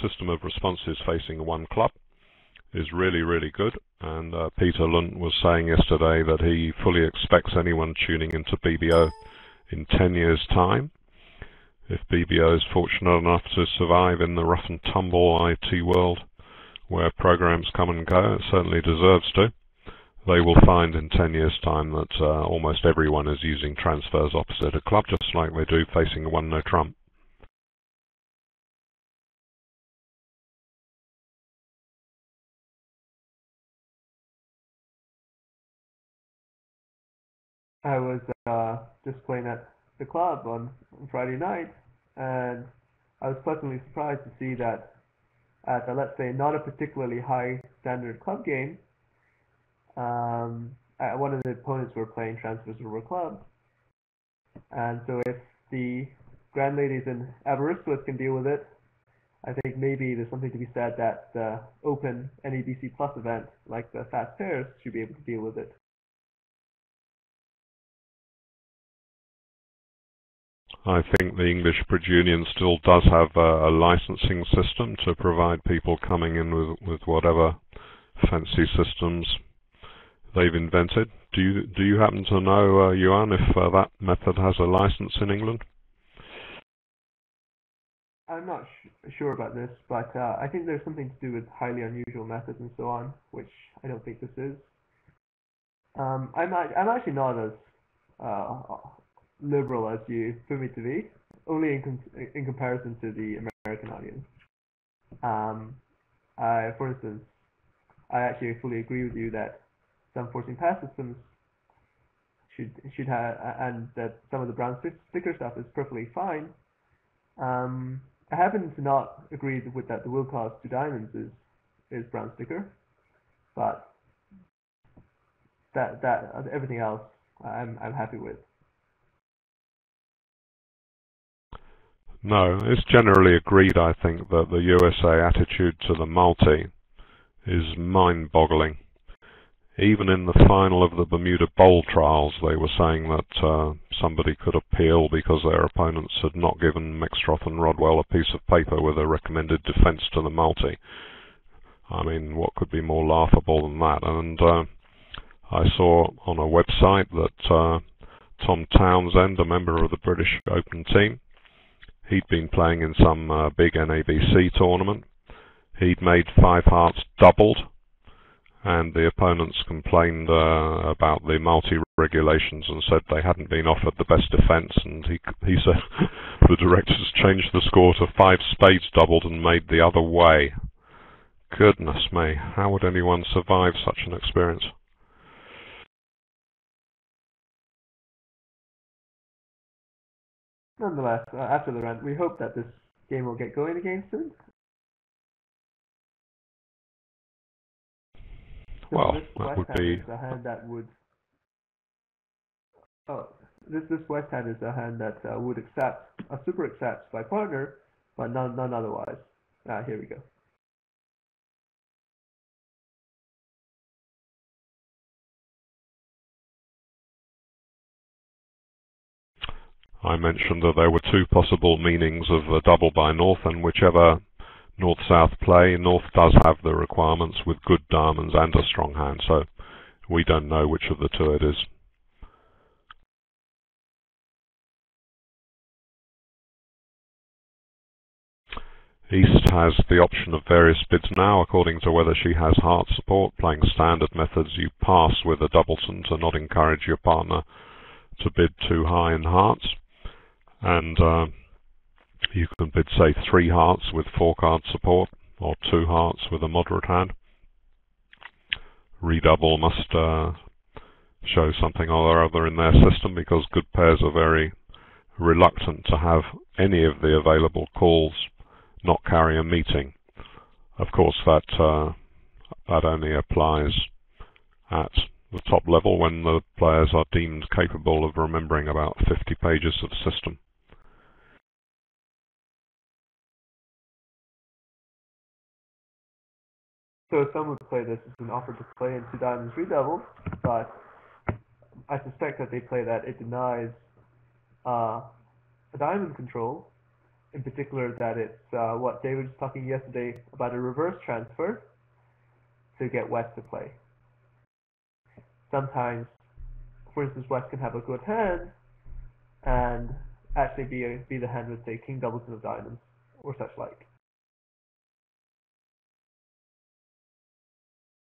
the system of responses facing one club is really, really good. And Peter Lund was saying yesterday that he fully expects anyone tuning into BBO in 10 years' time. If BBO is fortunate enough to survive in the rough and tumble IT world where programs come and go, it certainly deserves to, they will find in 10 years' time that almost everyone is using transfers opposite a club, just like they do facing a one-no trump. I was just playing at the club on Friday night, and I was pleasantly surprised to see that at let's say not a particularly high standard club game, one of the opponents were playing transfers over club, and so if the Grand Ladies and Avariciouslas can deal with it, I think maybe there's something to be said that the open NABC Plus event, like the Fast Pairs, should be able to deal with it. I think the English Bridge Union still does have a licensing system to provide people coming in with whatever fancy systems they've invented. Do you happen to know, Yuan, if that method has a license in England? I'm not sure about this, but I think there's something to do with highly unusual methods and so on, which I don't think this is. I'm actually not as liberal as you put me to be, only in comparison to the American audience. For instance, I actually fully agree with you that some forcing pass systems should have, and that some of the brown sticker stuff is perfectly fine. I happen to not agree with that the will cost 2 diamonds is brown sticker, but that everything else I'm happy with. No, it's generally agreed, I think, that the USA attitude to the multi is mind-boggling. Even in the final of the Bermuda Bowl trials, they were saying that somebody could appeal because their opponents had not given Mextroth and Rodwell a piece of paper with a recommended defense to the multi. I mean, what could be more laughable than that? And I saw on a website that Tom Townsend, a member of the British Open team, he'd been playing in some big NABC tournament. He'd made 5 hearts doubled, and the opponents complained about the multi-regulations and said they hadn't been offered the best defence, and he said the directors changed the score to 5 spades doubled and made the other way. Goodness me, how would anyone survive such an experience? Nonetheless, after the rant, we hope that this game will get going again soon. So well, this that West would hand be... is a hand that would... Oh, this West hand is a hand that would accept, a super accepts by partner, but none otherwise. Here we go. I mentioned that there were 2 possible meanings of a double by North, and whichever North-South play, North does have the requirements with good diamonds and a strong hand, so we don't know which of the 2 it is. East has the option of various bids now, according to whether she has heart support. Playing standard methods, you pass with a doubleton to not encourage your partner to bid too high in hearts. And you can bid, say, 3 hearts with 4-card support, or 2 hearts with a moderate hand. Redouble must show something or other in their system, because good pairs are very reluctant to have any of the available calls not carry a meeting. Of course, that only applies at the top level when the players are deemed capable of remembering about 50 pages of system. So some would play this as an offer to play in 2 diamonds redoubled, but I suspect that they play that it denies a diamond control, in particular that it's what David was talking yesterday about a reverse transfer to get West to play. Sometimes, for instance, West can have a good hand and actually be the hand with, say, king doubles of diamonds or such like.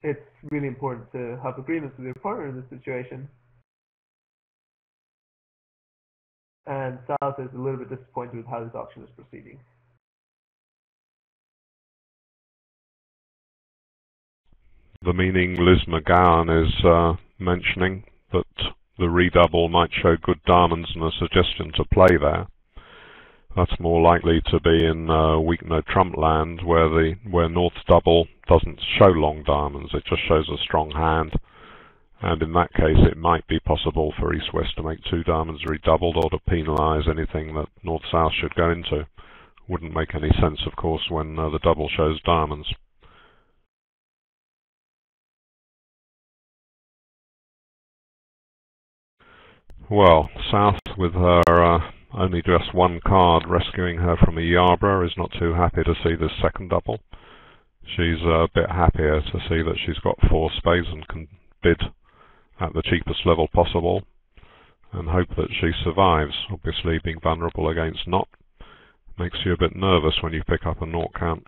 It's really important to have agreements with your partner in this situation. And South is a little bit disappointed with how this auction is proceeding. The meaning Liz McGowan is mentioning that the redouble might show good diamonds and a suggestion to play there. That's more likely to be in weak no trump land where North's double doesn't show long diamonds, it just shows a strong hand, and in that case it might be possible for East-West to make two diamonds redoubled or to penalise anything that North-South should go into. Wouldn't make any sense, of course, when the double shows diamonds. Well, South, with her only just one card rescuing her from a Yarborough, is not too happy to see this second double. She's a bit happier to see that she's got four spades and can bid at the cheapest level possible and hope that she survives. Obviously, being vulnerable against Knot makes you a bit nervous when you pick up a naught count.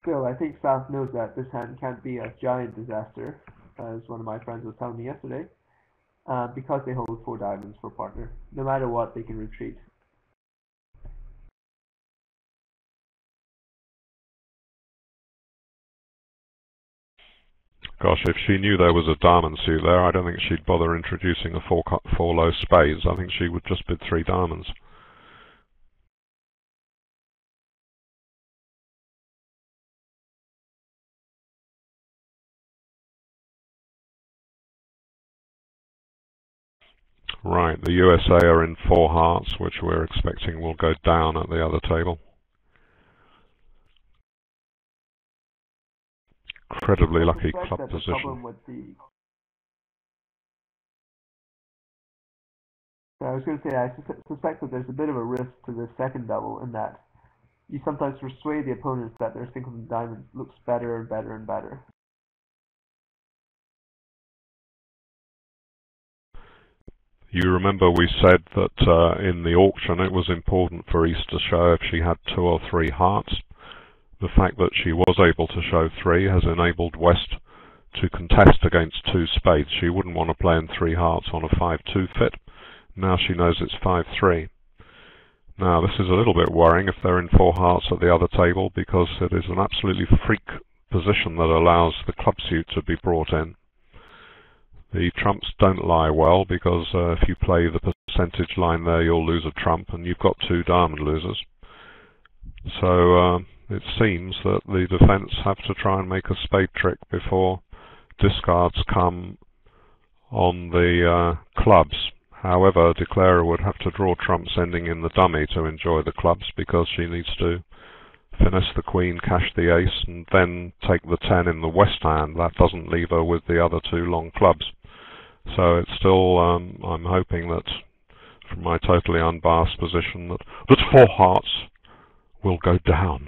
Still, I think South knows that this hand can't be a giant disaster, as one of my friends was telling me yesterday, because they hold four diamonds for partner. No matter what, they can retreat. Gosh, if she knew there was a diamond suit there, I don't think she'd bother introducing a four low spades. I think she would just bid three diamonds. Right, the USA are in four hearts, which we're expecting will go down at the other table. Incredibly lucky club position. So I was going to say, I suspect that there's a bit of a risk to the second double in that you sometimes persuade the opponents that their singleton diamond looks better and better and better. You remember we said that in the auction it was important for East to show if she had two or three hearts. The fact that she was able to show three has enabled West to contest against two spades. She wouldn't want to play in three hearts on a 5-2 fit. Now she knows it's 5-3. Now this is a little bit worrying if they're in four hearts at the other table, because it is an absolutely freak position that allows the club suit to be brought in. The trumps don't lie well, because if you play the percentage line there, you'll lose a trump, and you've got two diamond losers. So it seems that the defence have to try and make a spade trick before discards come on the clubs. However, Declarer would have to draw trumps ending in the dummy to enjoy the clubs, because she needs to finesse the queen, cash the ace, and then take the 10 in the west hand. That doesn't leave her with the other two long clubs. So it's still, I'm hoping that, from my totally unbiased position, that four hearts will go down.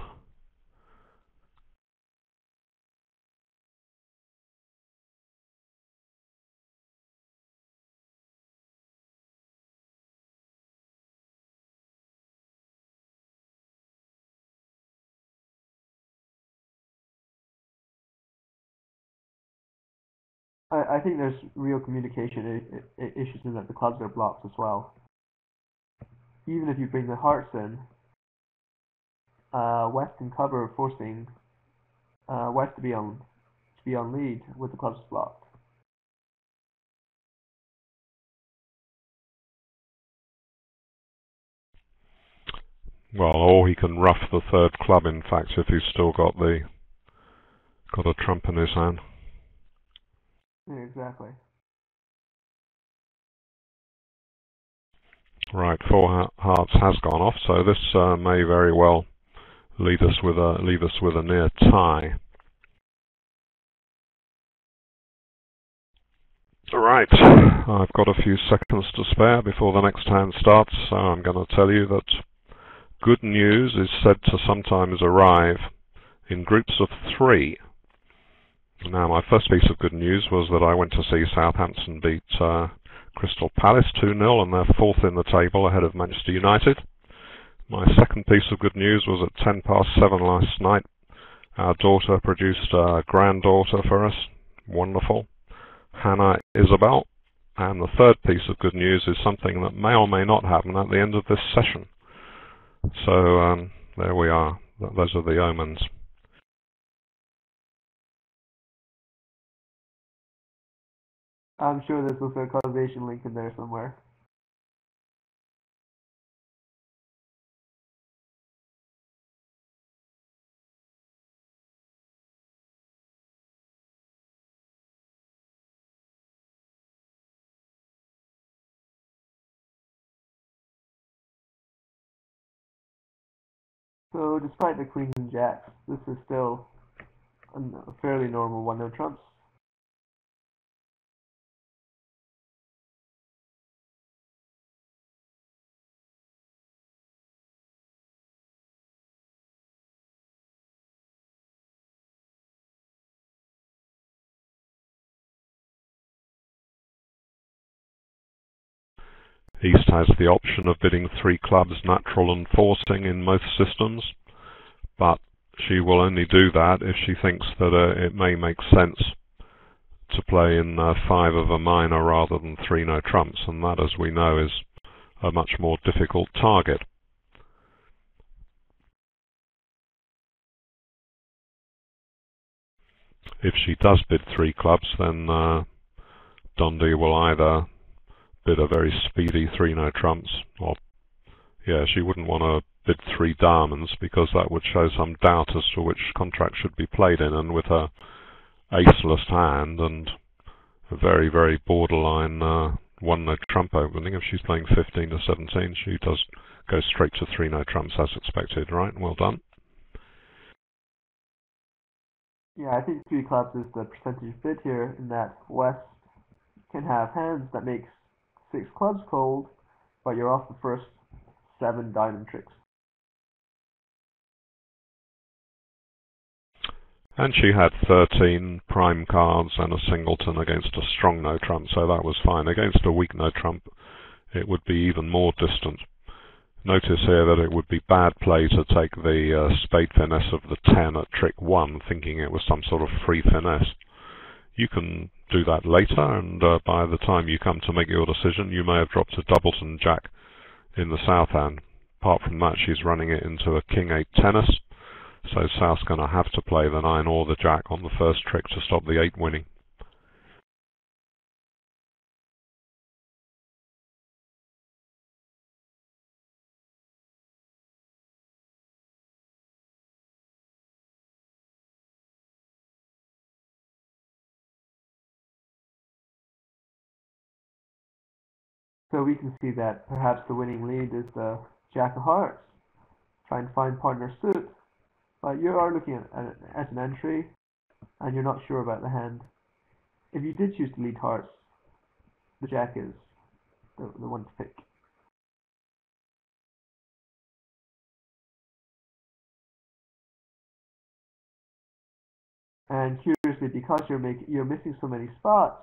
I think there's real communication issues in that the clubs are blocked as well. Even if you bring the hearts in, West can cover, forcing West to be on lead with the clubs blocked. Well, or he can rough the third club, in fact, if he's still got a trump in his hand. Yeah, exactly. Right, four hearts has gone off, so this may very well leave us with a near tie. Right, I've got a few seconds to spare before the next hand starts, so I'm going to tell you that good news is said to sometimes arrive in groups of 3. Now, my first piece of good news was that I went to see Southampton beat Crystal Palace 2-0, and they're 4th in the table ahead of Manchester United. My second piece of good news was at 7:10 last night. Our daughter produced a granddaughter for us. Wonderful. Hannah Isabel. And the third piece of good news is something that may or may not happen at the end of this session. So there we are. Those are the omens. I'm sure there's also a causation link in there somewhere. So despite the queens and jacks, this is still a fairly normal 1-no trumps. East has the option of bidding 3 clubs natural and forcing in most systems, but she will only do that if she thinks that it may make sense to play in 5 of a minor rather than 3 no trumps, and that, as we know, is a much more difficult target. If she does bid 3 clubs, then Dundee will either bid a very speedy 3 no trumps, or she wouldn't want to bid 3 diamonds because that would show some doubt as to which contract should be played in, and with her aceless hand and a very, very borderline 1 no trump opening, if she's playing 15 to 17, she does go straight to 3 no trumps as expected, right? Well done. Yeah, I think 3 clubs is the percentage bid here, in that West can have hands that makes 6 clubs cold, but you're off the first 7 diamond tricks. And she had 13 prime cards and a singleton against a strong no trump, so that was fine. Against a weak no trump, it would be even more distant. Notice here that it would be bad play to take the spade finesse of the 10 at trick 1, thinking it was some sort of free finesse. You can do that later, and by the time you come to make your decision, you may have dropped a doubleton jack in the south hand. Apart from that, she's running it into a king-8 tennis, so South's going to have to play the 9 or the jack on the first trick to stop the 8 winning. So we can see that perhaps the winning lead is the Jack of Hearts, trying to find partner suit, but you are looking at an entry, and you're not sure about the hand. If you did choose to lead Hearts, the Jack is the one to pick. And curiously, because you're missing so many spots,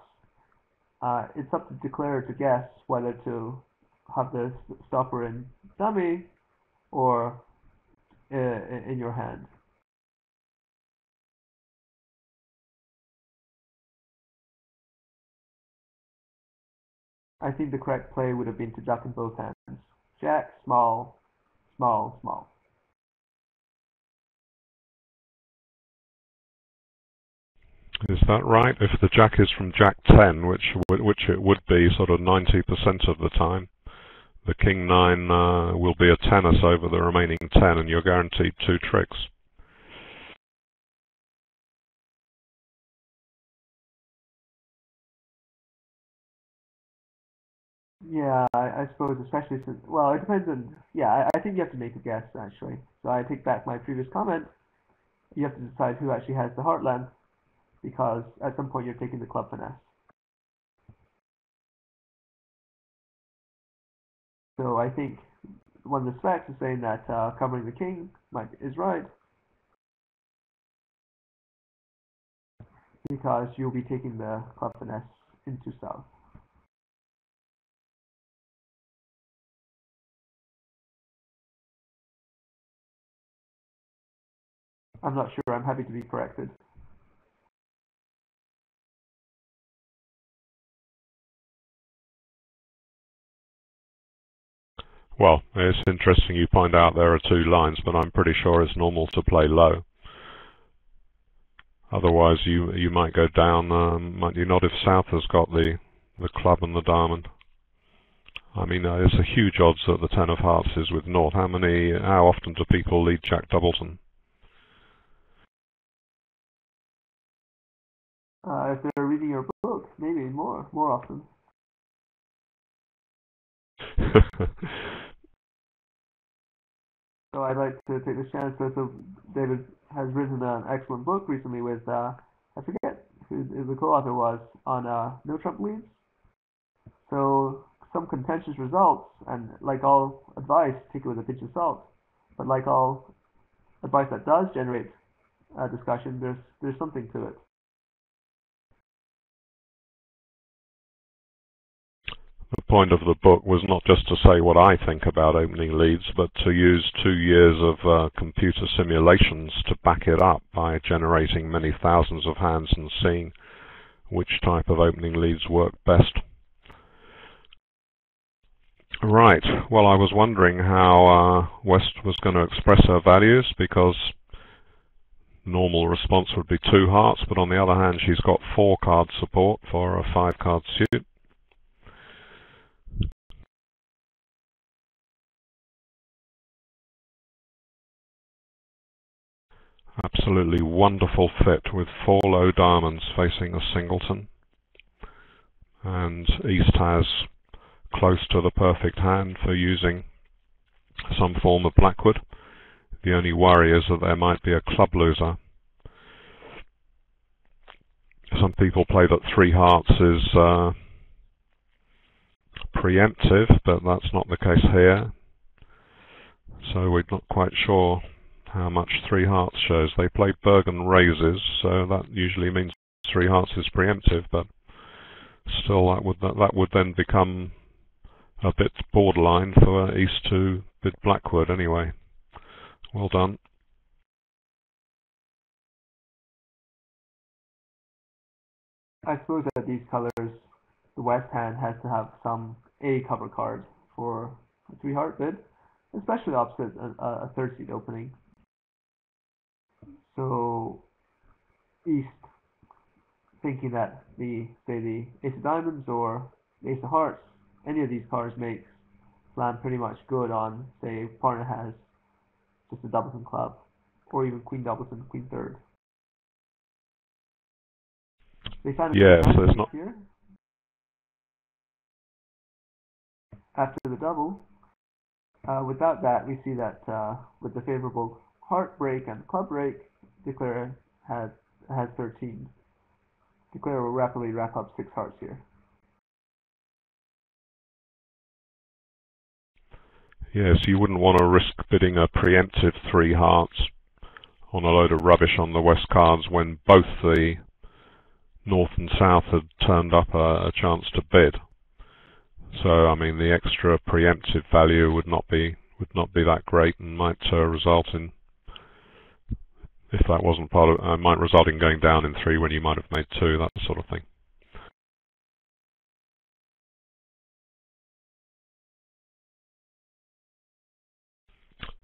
it's up to the declarer to guess whether to have the stopper in dummy or in your hand. I think the correct play would have been to duck in both hands. Jack, small, small, small. Is that right? If the jack is from Jack 10, which it would be sort of 90% of the time, the King 9 will be a tennis over the remaining 10, and you're guaranteed 2 tricks. Yeah, I suppose, especially since, well, it depends on, yeah, I think you have to make a guess, actually. So I take back my previous comment. You have to decide who actually has the heartland, because at some point you're taking the club finesse. So I think one of the specs is saying that covering the king is right, because you'll be taking the club finesse into south. I'm not sure. I'm happy to be corrected. Well, it's interesting you point out there are two lines, but I'm pretty sure it's normal to play low. Otherwise, you might go down, might you not, if South has got the club and the diamond. I mean, it's a huge odds that the ten of hearts is with North. How often do people lead Jack Doubleton? If they're reading your book, maybe more often. So I'd like to take this chance. So David has written an excellent book recently with, I forget who the co-author was, on no trump leads. So some contentious results, and like all advice, take it with a pinch of salt. But like all advice that does generate discussion, there's something to it. The point of the book was not just to say what I think about opening leads, but to use 2 years of computer simulations to back it up by generating many thousands of hands and seeing which type of opening leads work best. Right, well, I was wondering how West was going to express her values, because normal response would be 2 hearts, but on the other hand she's got 4 card support for a 5 card suit. Absolutely wonderful fit with 4 low diamonds facing a singleton, and East has close to the perfect hand for using some form of blackwood. The only worry is that there might be a club loser. Some people play that 3 hearts is preemptive, but that's not the case here, so we're not quite sure how much 3 hearts shows. They play Bergen raises, so that usually means 3 hearts is preemptive, but still that would then become a bit borderline for East to bid blackwood anyway. Well done. I suppose that these colors, the West hand has to have some A cover card for a 3 heart bid, especially opposite a 3rd seed opening. So East, thinking that the Ace of Diamonds or the Ace of Hearts, any of these cards makes slam pretty much good on, say, partner has just a Doubleton club, or even Queen Doubleton, Queen 3rd. They found there's not here after the double. Without that, we see that with the favorable heart break and club break, Declare has 13. Declare will rapidly rack up 6 hearts here. Yes, you wouldn't want to risk bidding a preemptive 3 hearts on a load of rubbish on the West cards when both the North and South had turned up a chance to bid. So I mean, the extra preemptive value would not be that great, and might result in, if that wasn't part of, might result in going down in 3 when you might have made 2, that sort of thing.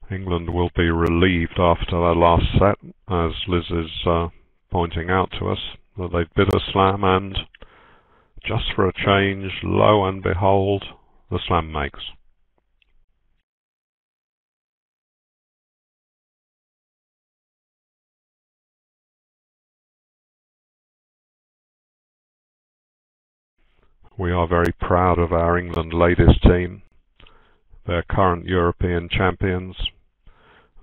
England will be relieved after their last set, as Liz is pointing out to us, that they've bid a slam, and just for a change, lo and behold, the slam makes. We are very proud of our England ladies team. They're current European champions.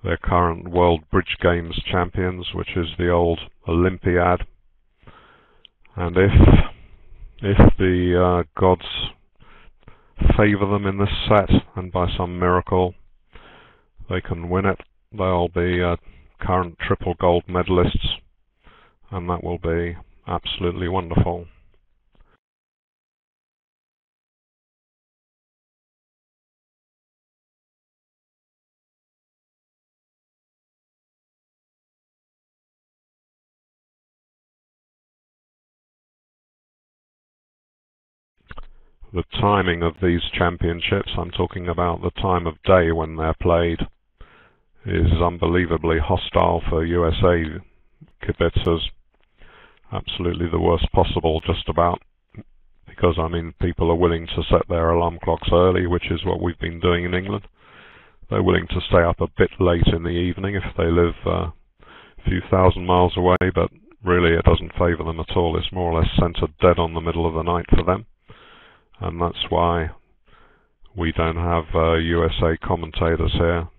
They're current World Bridge Games champions, which is the old Olympiad. And if the gods favour them in this set, and by some miracle they can win it, they'll be current triple gold medalists, and that will be absolutely wonderful. The timing of these championships, I'm talking about the time of day when they're played, is unbelievably hostile for USA kibitzers. Absolutely the worst possible, just about, because I mean people are willing to set their alarm clocks early, which is what we've been doing in England. They're willing to stay up a bit late in the evening if they live a few thousand miles away, but really it doesn't favour them at all. It's more or less centred dead on the middle of the night for them, and that's why we don't have USA commentators here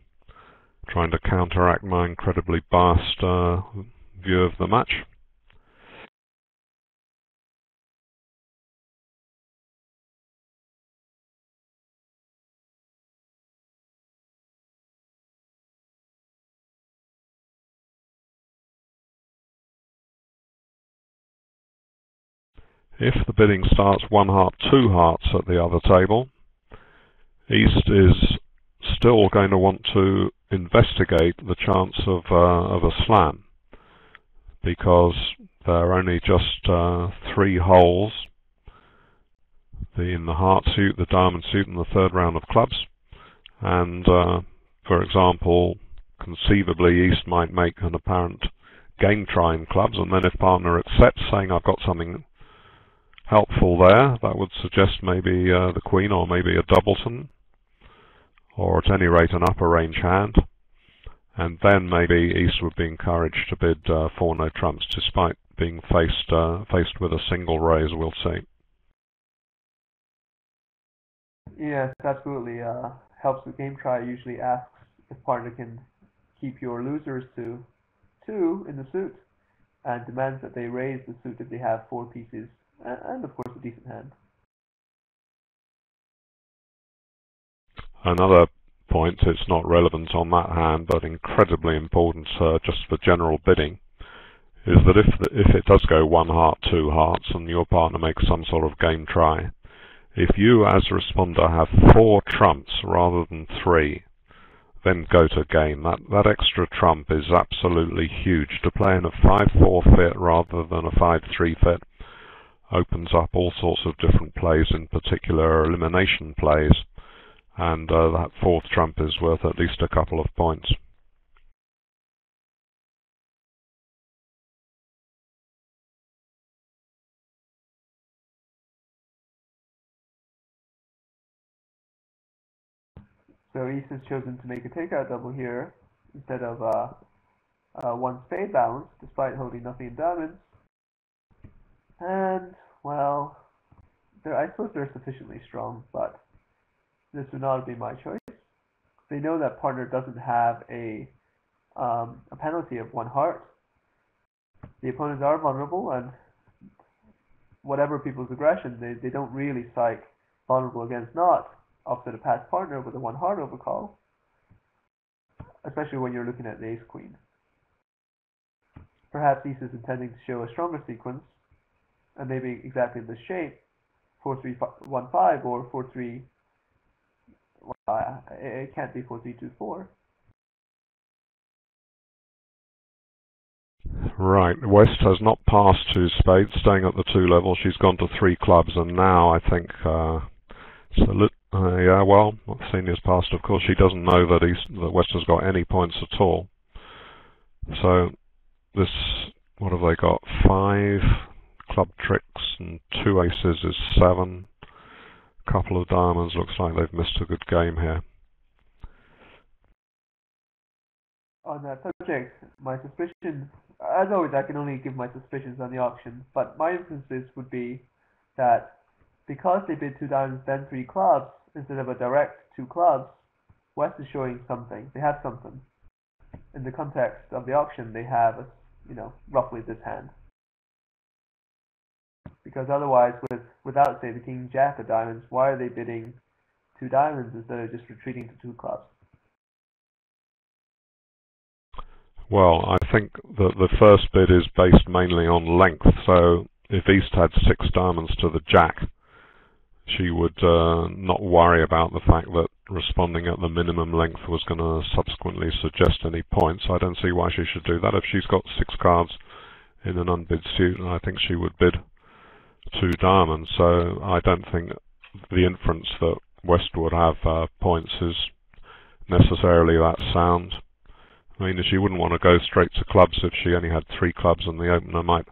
trying to counteract my incredibly biased view of the match. If the bidding starts 1 heart, 2 hearts at the other table, East is still going to want to investigate the chance of a slam, because there are only just 3 holes, in the heart suit, the diamond suit, and the third round of clubs. And for example, conceivably East might make an apparent game try in clubs, and then if partner accepts, saying I've got something helpful there, that would suggest maybe the queen, or maybe a doubleton, or at any rate an upper range hand, and then maybe East would be encouraged to bid 4 no trumps, despite being faced with a single raise. We'll see. Yes, absolutely. Helps with game try usually asks if partner can keep your losers to 2 in the suit, and demands that they raise the suit if they have 4 pieces, and of course a decent hand. Another point, it's not relevant on that hand, but incredibly important just for general bidding, is that if it does go 1 heart, 2 hearts, and your partner makes some sort of game try, if you as a responder have 4 trumps rather than 3, then go to game. That extra trump is absolutely huge. To play in a 5-4 fit rather than a 5-3 fit opens up all sorts of different plays, in particular elimination plays, and that 4th trump is worth at least a couple of points. So East has chosen to make a takeout double here instead of 1 spade balance, despite holding nothing in diamonds. And, well, I suppose they're sufficiently strong, but this would not be my choice. They know that partner doesn't have a penalty of 1 heart. The opponents are vulnerable, and whatever people's aggression, they don't really strike vulnerable against not opposite a passed partner with a 1 heart overcall, especially when you're looking at the ace-queen. Perhaps East is intending to show a stronger sequence, and maybe exactly this shape, 4-3-1-5 or 4-3. It can't be 4-3-2-4. Right, West has not passed 2 spades, staying at the 2 level. She's gone to 3 clubs, and now I think yeah, well, senior's passed, of course. She doesn't know that West has got any points at all. So this, what have they got? 5 club tricks and 2 aces is 7. Couple of diamonds, looks like they've missed a good game here. On that subject, my suspicion, as always, I can only give my suspicions on the auction, but my inferences would be that because they bid 2 diamonds then 3 clubs instead of a direct 2 clubs, West is showing something. They have something. In the context of the auction, they have, roughly this hand. Because otherwise, without say the king jack of diamonds, why are they bidding two diamonds instead of just retreating to two clubs? Well, I think that the first bid is based mainly on length, so if East had 6 diamonds to the jack, she would not worry about the fact that responding at the minimum length was going to subsequently suggest any points. I don't see why she should do that. If she's got 6 cards in an unbid suit, I think she would bid 2 diamonds, so I don't think the inference that West would have points is necessarily that sound. I mean, she wouldn't want to go straight to clubs if she only had 3 clubs and the opener might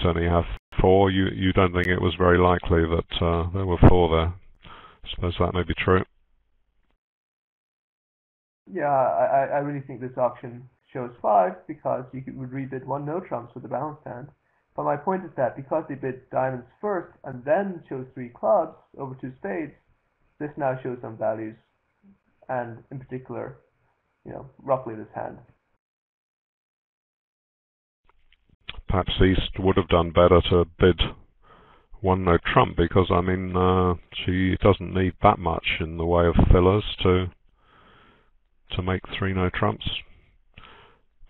only have 4. You don't think it was very likely that there were 4 there? I suppose that may be true. Yeah, I really think this auction shows 5 because you would rebid 1 no trumps with a balanced hand. But my point is that because they bid diamonds first and then chose 3 clubs over 2 spades, this now shows some values, and in particular, roughly this hand. Perhaps East would have done better to bid 1 no trump, because I mean she doesn't need that much in the way of fillers to make 3 no trumps.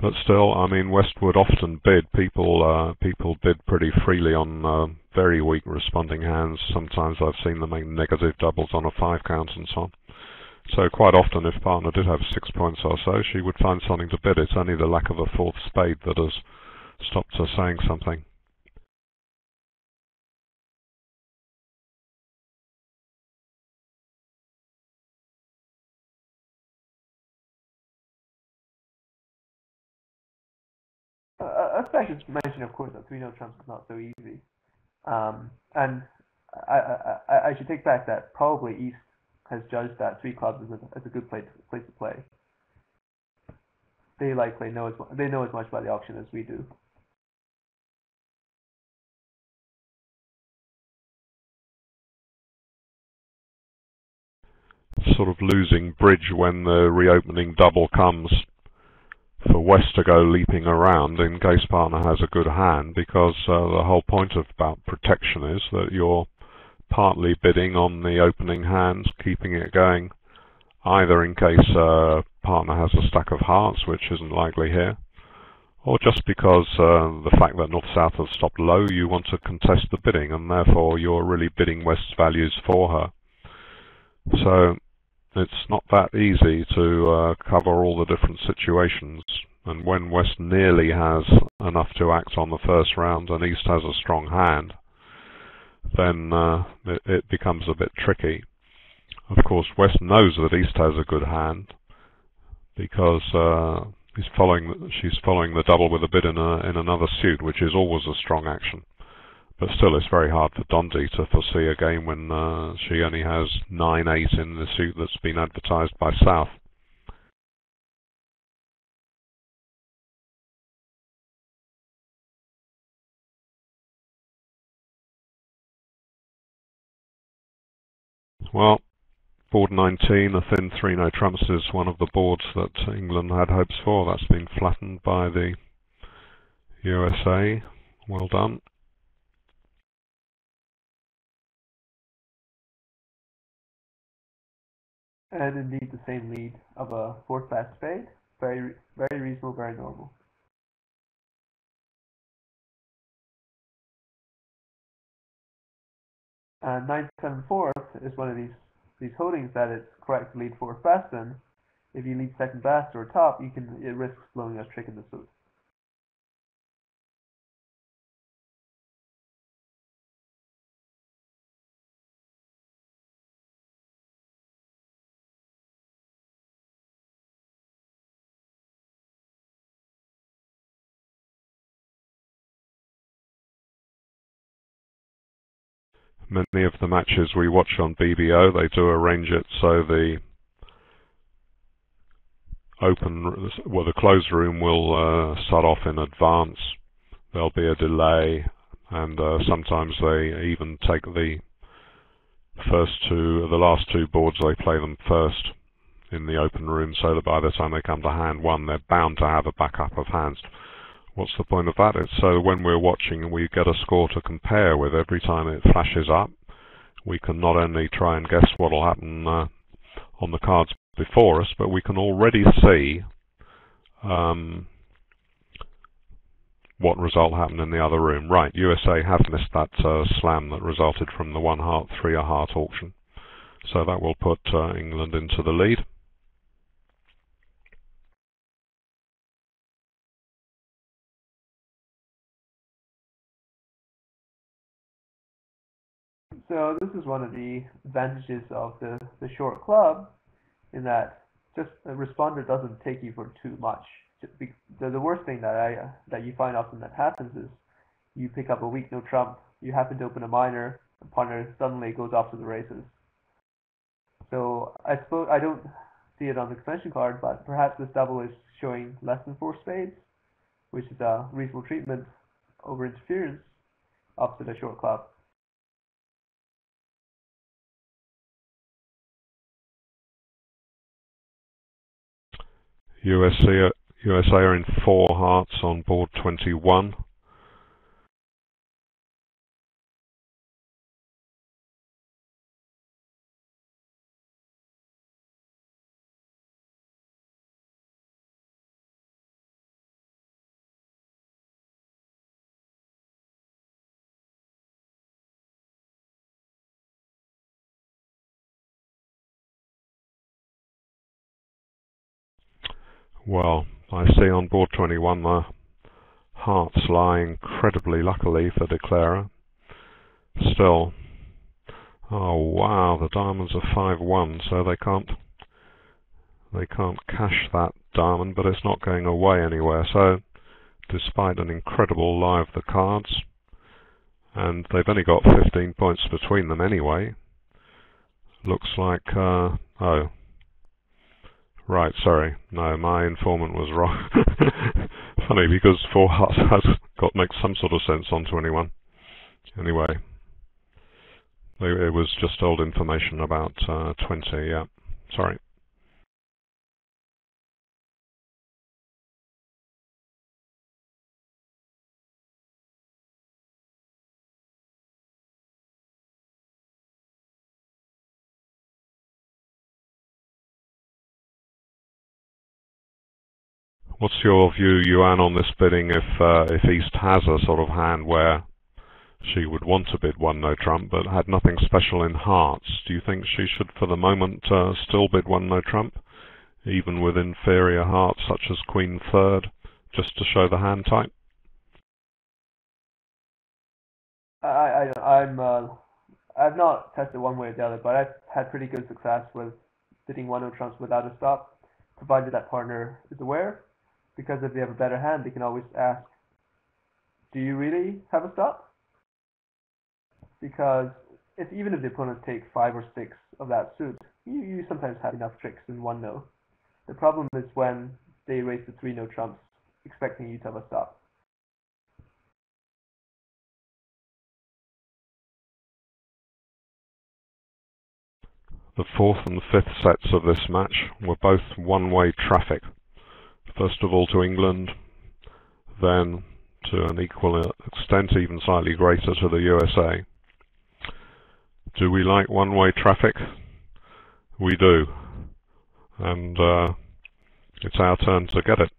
But still, I mean, West would often bid. People bid pretty freely on very weak responding hands. Sometimes I've seen them make negative doubles on a 5 count and so on. So quite often, if partner did have 6 points or so, she would find something to bid. It's only the lack of a 4th spade that has stopped her saying something. A fact to mention, of course, that 3 no trumps is not so easy. And I should take back that probably East has judged that 3 clubs as a good place to play. They likely know as much about the auction as we do. Sort of losing bridge when the reopening double comes for West to go leaping around in case partner has a good hand, because the whole point about protection is that you're partly bidding on the opening hands, keeping it going, either in case partner has a stack of hearts, which isn't likely here, or just because the fact that North-South have stopped low, you want to contest the bidding, and therefore you're really bidding West's values for her. So it's not that easy to cover all the different situations, and when West nearly has enough to act on the first round and East has a strong hand, then it becomes a bit tricky. Of course, West knows that East has a good hand because she's following the double with a bid in another suit, which is always a strong action. But still, it's very hard for Dondi to foresee a game when she only has 9-8 in the suit that's been advertised by South. Well, board 19, a thin 3 no trumps, is one of the boards that England had hopes for. That's been flattened by the USA. Well done. And indeed the same lead of a 4th fast spade. Very, very reasonable, very normal. And 9-7-4 is one of these holdings that it's correct to lead 4th fast in. If you lead 2nd fast or top, it risks blowing a trick in the suit. Many of the matches we watch on BBO, they do arrange it so the the closed room will start off in advance. There'll be a delay, and sometimes they even take the last 2 boards, they play them first in the open room, so that by the time they come to hand 1, they're bound to have a backup of hands. What's the point of that? It's so when we're watching, we get a score to compare with every time it flashes up. we can not only try and guess what will happen on the cards before us, but we can already see what result happened in the other room. Right, USA have missed that slam that resulted from the 1 heart, 3 a heart auction. So that will put England into the lead. So this is one of the advantages of the short club, in that just a responder doesn't take you for too much. The worst thing that you find often that happens is you pick up a weak no trump, you happen to open a minor, the partner suddenly goes off to the races. So I suppose I don't see it on the extension card, but perhaps this double is showing less than 4 spades, which is a reasonable treatment over interference opposite a short club. USA are in 4 hearts on board 21. Well, I see on board 21 the hearts lie incredibly luckily for declarer. Still, oh wow, the diamonds are 5-1, so they can't cash that diamond, but it's not going away anywhere. So, despite an incredible lie of the cards, and they've only got 15 points between them anyway, looks like oh. Right, sorry. No, my informant was wrong. Funny, because 4 hearts makes some sort of sense on 21. Anyway, it was just old information about 20, yeah. Sorry. What's your view, Yuan, on this bidding if East has a sort of hand where she would want to bid 1 no trump but had nothing special in hearts? Do you think she should for the moment still bid 1 no trump, even with inferior hearts such as Queen third, just to show the hand type? I've not tested one way or the other, but I've had pretty good success with bidding 1 no trumps without a stop, provided that partner is aware. Because if they have a better hand, they can always ask, do you really have a stop? Because even if the opponents take 5 or 6 of that suit, you sometimes have enough tricks in 1 no. The problem is when they raise the 3 no trumps, expecting you to have a stop. The 4th and 5th sets of this match were both one-way traffic. First of all to England, then to an equal extent, even slightly greater, to the USA. Do we like one-way traffic? We do. And it's our turn to get it.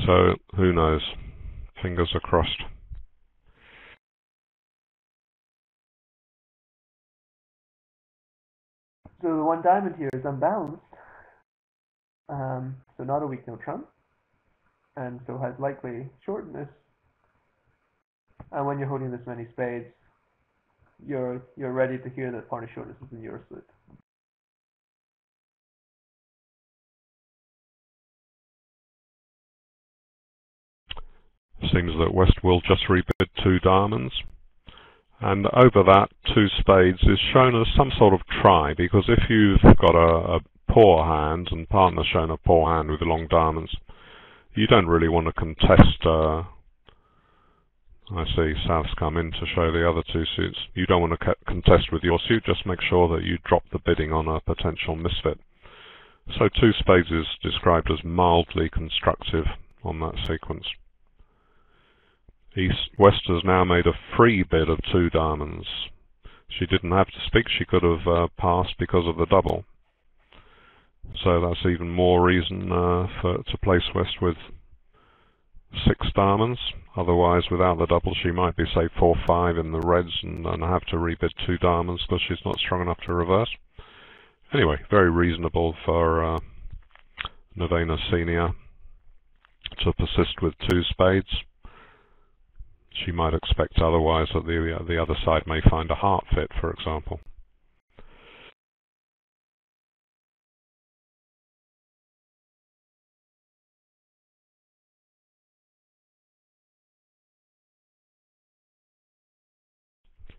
So, who knows? Fingers are crossed. So the 1 diamond here is unbalanced. So not a weak no trump, and so has likely shortness. And when you're holding this many spades, you're ready to hear that partner shortness is in your suit. Seems that West will just rebid 2 diamonds, and over that 2 spades is shown as some sort of try, because if you've got a poor hand and partner's shown a poor hand with the long diamonds, you don't really want to contest. I see South's come in to show the other 2 suits. You don't want to contest with your suit, just make sure that you drop the bidding on a potential misfit. So 2 spades is described as mildly constructive on that sequence. West has now made a free bid of 2 diamonds. She didn't have to speak, she could have passed because of the double. So that's even more reason to play Swiss with 6 diamonds. Otherwise, without the double, she might be, say, 4-5 in the reds and have to rebid 2 diamonds because she's not strong enough to reverse. Anyway, very reasonable for Novena Senior to persist with 2 spades. She might expect otherwise that the other side may find a heart fit, for example.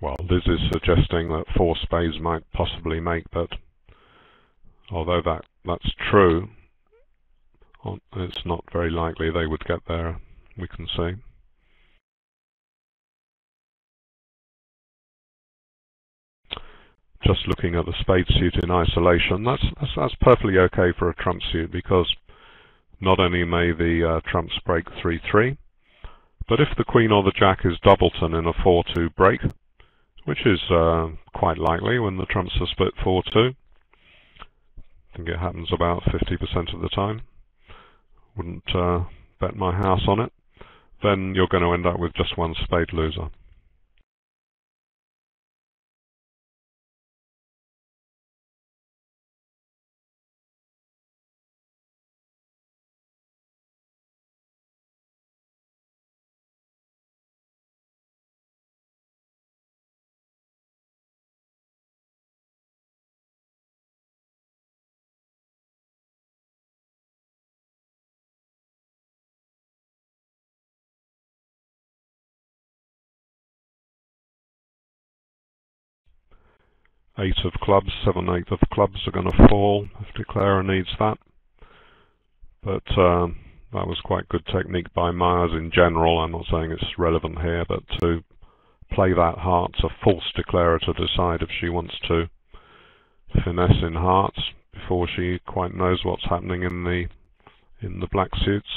Well, Liz is suggesting that 4 spades might possibly make, but although that's true, it's not very likely they would get there, we can see. Just looking at the spade suit in isolation, that's perfectly okay for a trump suit, because not only may the trumps break 3-3, but if the queen or the jack is doubleton in a 4-2 break, which is quite likely when the trumps are split 4-2. I think it happens about 50% of the time. Wouldn't bet my house on it. Then you're going to end up with just 1 spade loser. Eight of clubs, 7-8 of clubs are going to fall if declarer needs that. But that was quite good technique by Myers in general. I'm not saying it's relevant here, but to play that heart, to force declarer to decide if she wants to finesse in hearts before she quite knows what's happening in the black suits.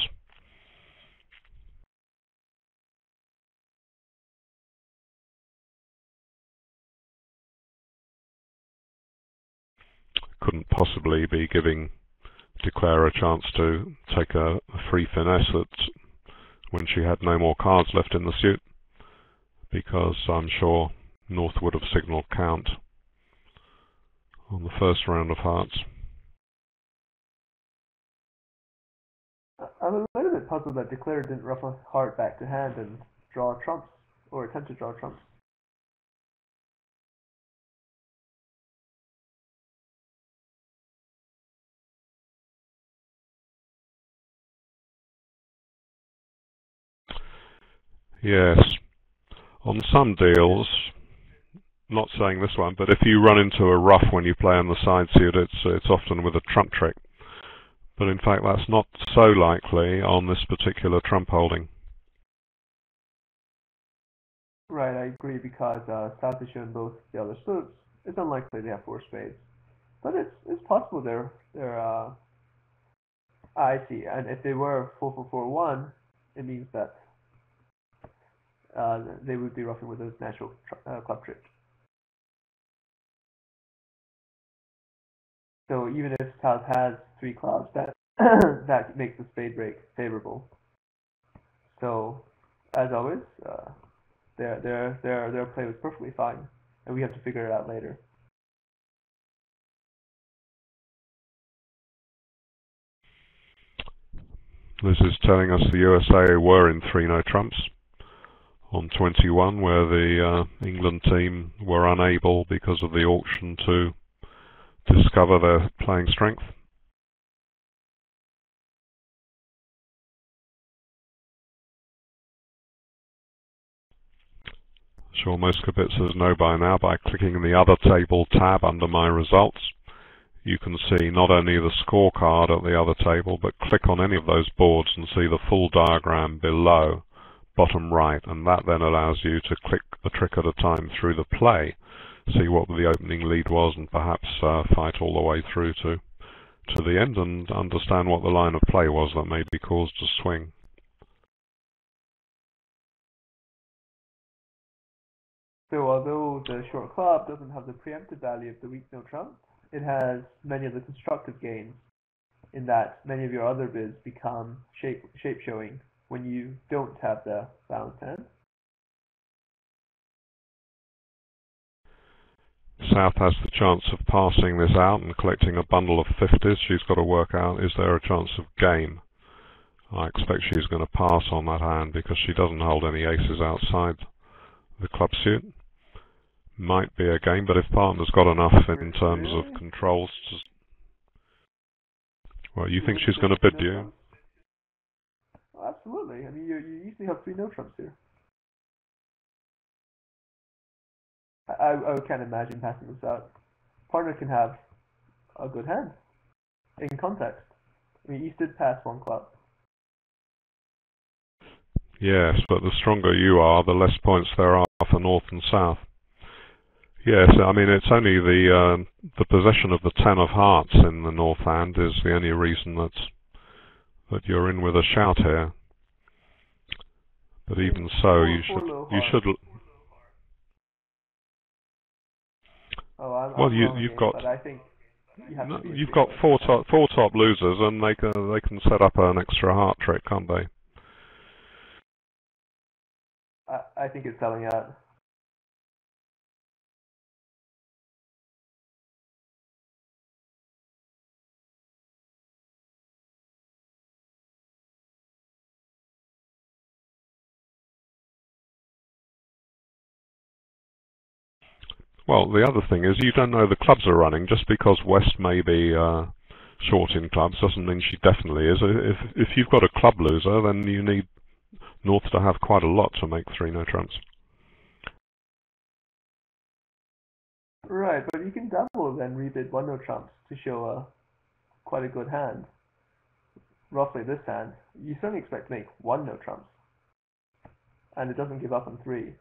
Couldn't possibly be giving declarer a chance to take a free finesse when she had no more cards left in the suit, because I'm sure North would have signalled count on the first round of hearts. I'm a little bit puzzled that declarer didn't ruff a heart back to hand and draw trumps, or attempt to draw trumps. Yes, on some deals, not saying this one, but if you run into a ruff when you play on the side suit, it's often with a trump trick. But in fact, that's not so likely on this particular trump holding. Right, I agree, because South has shown both the other suits. It's unlikely they have 4 spades, but it's possible they're I see. And if they were 4-4-4-1, it means that they would be ruffing with a natural club trick. So even if South has 3 clubs, that that makes the spade break favorable. So as always, their play was perfectly fine, and we have to figure it out later. This is telling us the USA were in 3-no trumps on 21, where the England team were unable, because of the auction, to discover their playing strength. Sure most kibitzers know by now, by clicking the other table tab under my results, you can see not only the scorecard at the other table, but click on any of those boards and see the full diagram below, bottom right, and that then allows you to click a trick at a time through the play, see what the opening lead was, and perhaps fight all the way through to the end and understand what the line of play was that maybe caused a swing. So although the short club doesn't have the preemptive value of the weak no trump, it has many of the constructive gains in that many of your other bids become shape showing when you don't have the balanced hand. South has the chance of passing this out and collecting a bundle of 50s. She's got to work out, is there a chance of game? I expect she's going to pass on that hand because she doesn't hold any aces outside the club suit. Might be a game, but if partner's got enough in terms of controls to... Well, you think she's going to bid you? Oh, absolutely. I mean, you usually have 3 no trumps here. I can't imagine passing this out. Partner can have a good hand in context. I mean, East did pass 1 club. Yes, but the stronger you are, the less points there are for North and South. Yes, I mean, it's only the possession of the 10 of hearts in the North hand is the only reason that you're in with a shout here. But even so, you should. Oh, well, you've got. But I think you've got four top losers, and they can set up an extra heart trick, can't they? I think it's selling out. Well, the other thing is you don't know the clubs are running. Just because West may be short in clubs doesn't mean she definitely is. If you've got a club loser, then you need North to have quite a lot to make 3 no trumps. Right, but you can double then rebid 1 no trumps to show quite a good hand. Roughly this hand, you certainly expect to make 1 no trumps, and it doesn't give up on 3.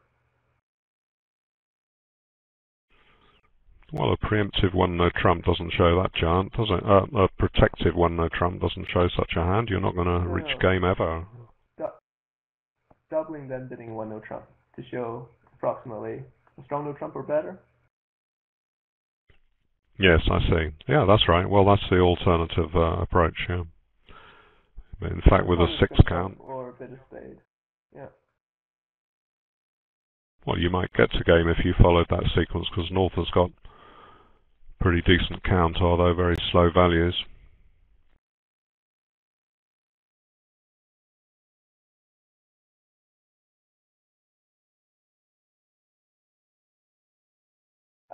Well, a preemptive 1 no trump doesn't show that giant, does it? A protective 1 no trump doesn't show such a hand. You're not going to reach game ever. Doubling then bidding 1 no trump to show approximately a strong no trump or better. Yes, I see. Yeah, that's right. Well, that's the alternative approach, yeah. In fact, with a 6 count... Or a bit of spade, yeah. Well, you might get to game if you followed that sequence, because North has got pretty decent count, although very slow values.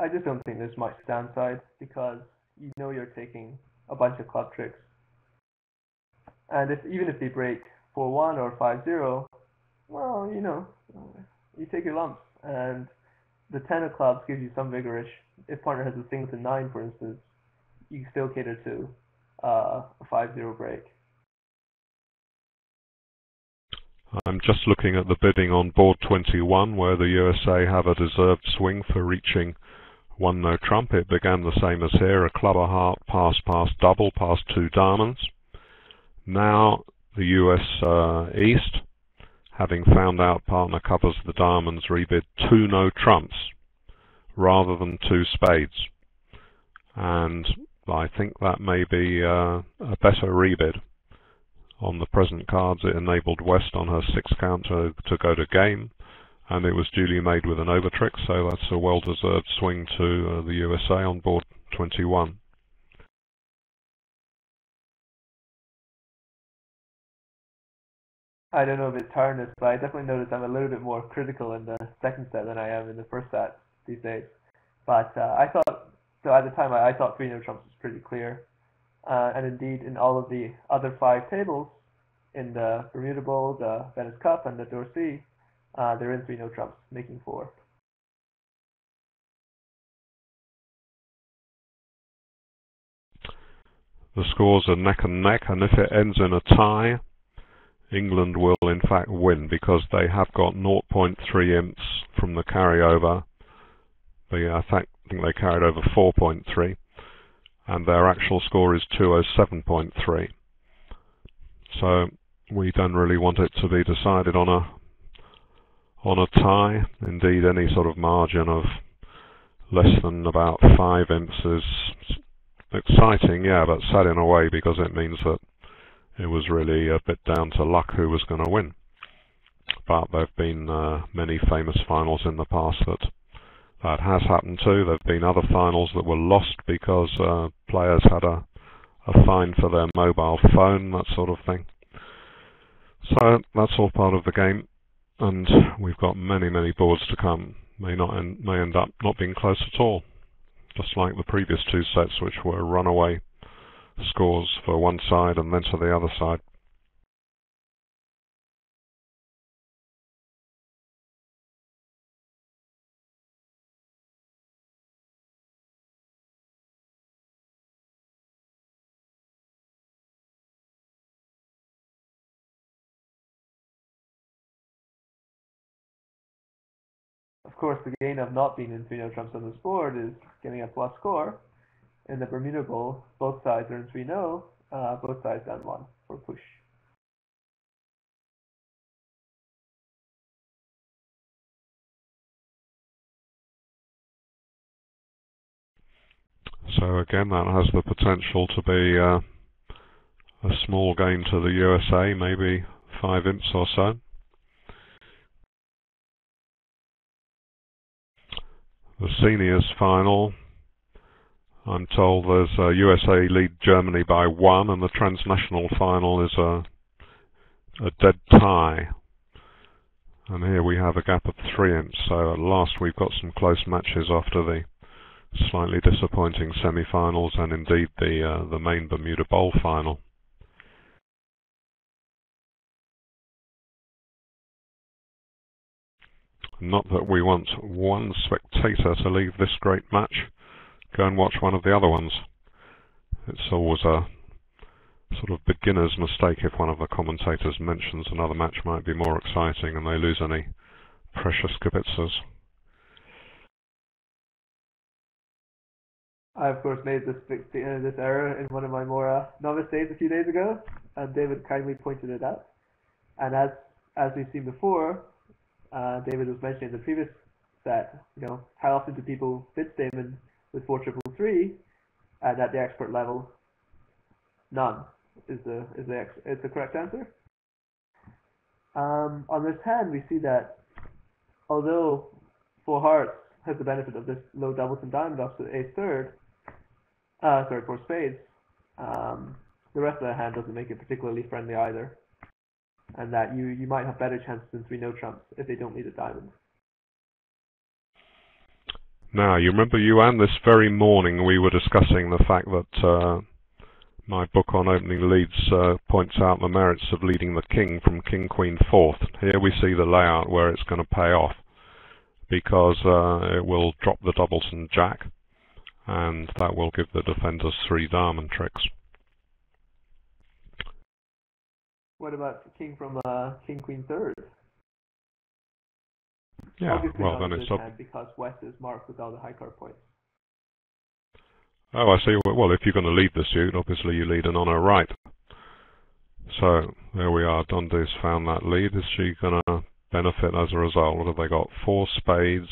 I just don't think there's much downside, because you know you're taking a bunch of club tricks. And even if they break 4-1 or 5-0, well, you know, you take your lumps. And the 10 of clubs gives you some vigorish. If partner has a singleton 9, for instance, you can still cater to a 5-0 break. I'm just looking at the bidding on board 21, where the USA have a deserved swing for reaching 1 no trump. It began the same as here, a club, a heart, pass, double, past 2 diamonds. Now the US East, having found out partner covers the diamonds, rebid 2 no trumps rather than 2 spades. And I think that may be a better rebid. On the present cards, it enabled West on her 6 count to go to game, and it was duly made with an overtrick, so that's a well-deserved swing to the USA on board 21. I don't know if it's hardness, but I definitely notice I'm a little bit more critical in the second set than I am in the first set these days. But I thought, so at the time, I thought 3 no trumps was pretty clear. And indeed, in all of the other 5 tables, in the Bermuda Bowl, the Venice Cup, and the Dorsey, they're in 3 no trumps, making 4. The scores are neck and neck, and if it ends in a tie, England will in fact win, because they have got 0.3 imps from the carryover. I think they carried over 4.3, and their actual score is 207.3. So we don't really want it to be decided on on a tie. Indeed, any sort of margin of less than about 5 imps is exciting, yeah, but sad in a way because it means that it was really a bit down to luck who was going to win. But there have been many famous finals in the past that has happened to. There have been other finals that were lost because players had a fine for their mobile phone, that sort of thing. So that's all part of the game, and we've got many, many boards to come. May end up not being close at all, just like the previous 2 sets, which were runaway scores for one side and then to the other side. Of course, the gain of not being in 3-0 trumps on this board is getting a plus score. In the Bermuda Bowl, both sides are in 3-0, both sides down 1 for push. So again, that has the potential to be a small gain to the USA, maybe 5 imps or so. The seniors final, I'm told there's USA lead Germany by 1, and the transnational final is a dead tie. And here we have a gap of 3 imps, so at last we've got some close matches after the slightly disappointing semi-finals and indeed the main Bermuda Bowl final. Not that we want one spectator to leave this great match. Go and watch one of the other ones. It's always a sort of beginner's mistake if one of the commentators mentions another match might be more exciting and they lose any precious kibitzers. I, of course, made this error in one of my more novice days a few days ago, and David kindly pointed it out. And as we've seen before, David was mentioning in the previous set, how often do people fit Stamen with 4-3-3, and at the expert level, none is the correct answer. On this hand, we see that although 4 hearts has the benefit of this low doubles and diamond off to the 4 spades, the rest of the hand doesn't make it particularly friendly either. And that you might have better chances in 3-no trumps if they don't need a diamond. Now, you remember, Yuan, this very morning we were discussing the fact that my book on opening leads points out the merits of leading the king from king-queen 4th. Here we see the layout where it's going to pay off, because it will drop the doubles and jack, and that will give the defenders 3 diamond tricks. What about king from king-queen 3rd? Yeah, obviously well not then it's hand because West is marked with all the high card points. Oh, I see. Well, if you're going to lead the suit, obviously you lead an honor right. So there we are. Dundee's found that lead. Is she going to benefit as a result? What have they got? 4 spades,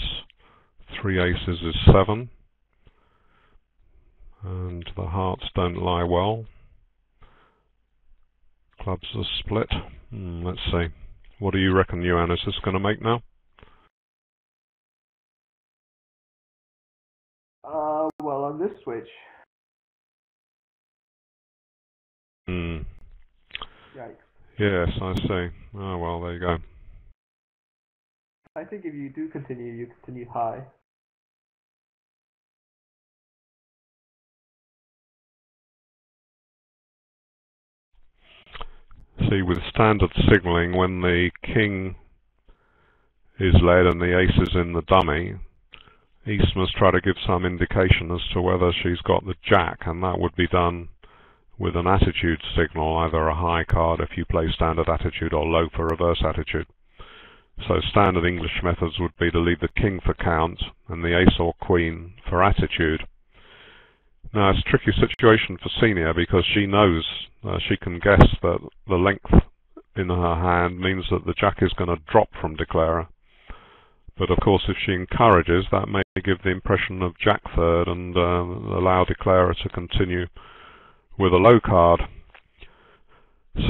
3 aces is 7, and the hearts don't lie well. Clubs are split. Let's see. What do you reckon, Yuan? Is this going to make now? Well, on this switch. Yikes. Yes, I see. Oh, well, there you go. I think if you do continue, you continue high. See, with standard signalling, when the king is led and the ace is in the dummy, East must try to give some indication as to whether she's got the jack, and that would be done with an attitude signal, either a high card if you play standard attitude or low for reverse attitude. So standard English methods would be to leave the king for count and the ace or queen for attitude. Now it's a tricky situation for senior because she knows, she can guess that the length in her hand means that the jack is going to drop from declarer. But of course, if she encourages, that may give the impression of Jack third and allow declarer to continue with a low card.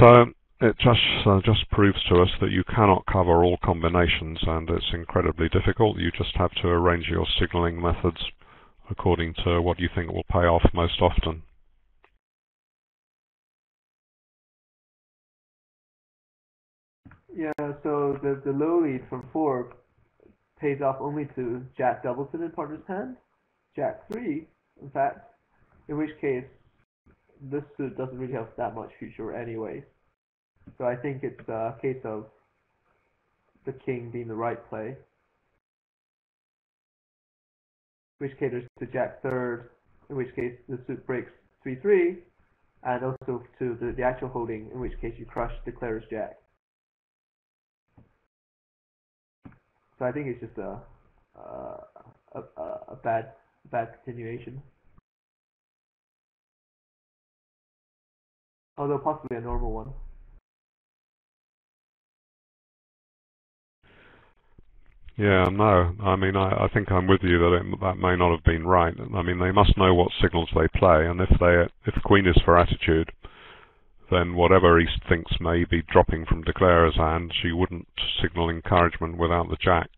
So it just proves to us that you cannot cover all combinations, and it's incredibly difficult. You just have to arrange your signaling methods according to what you think will pay off most often. Yeah, so the low lead from 4 pays off only to Jack Doubleton in partner's hand, Jack 3, in fact, in which case this suit doesn't really have that much future anyway. So I think it's a case of the king being the right play, which caters to Jack third, in which case the suit breaks 3-3, and also to the actual holding, in which case you crush declarer's Jack. So I think it's just a bad continuation, although possibly a normal one. Yeah, no. I mean, I think I'm with you that that may not have been right. I mean, they must know what signals they play, and if queen is for attitude, then whatever East thinks may be dropping from declarer's hand, she wouldn't signal encouragement without the Jack.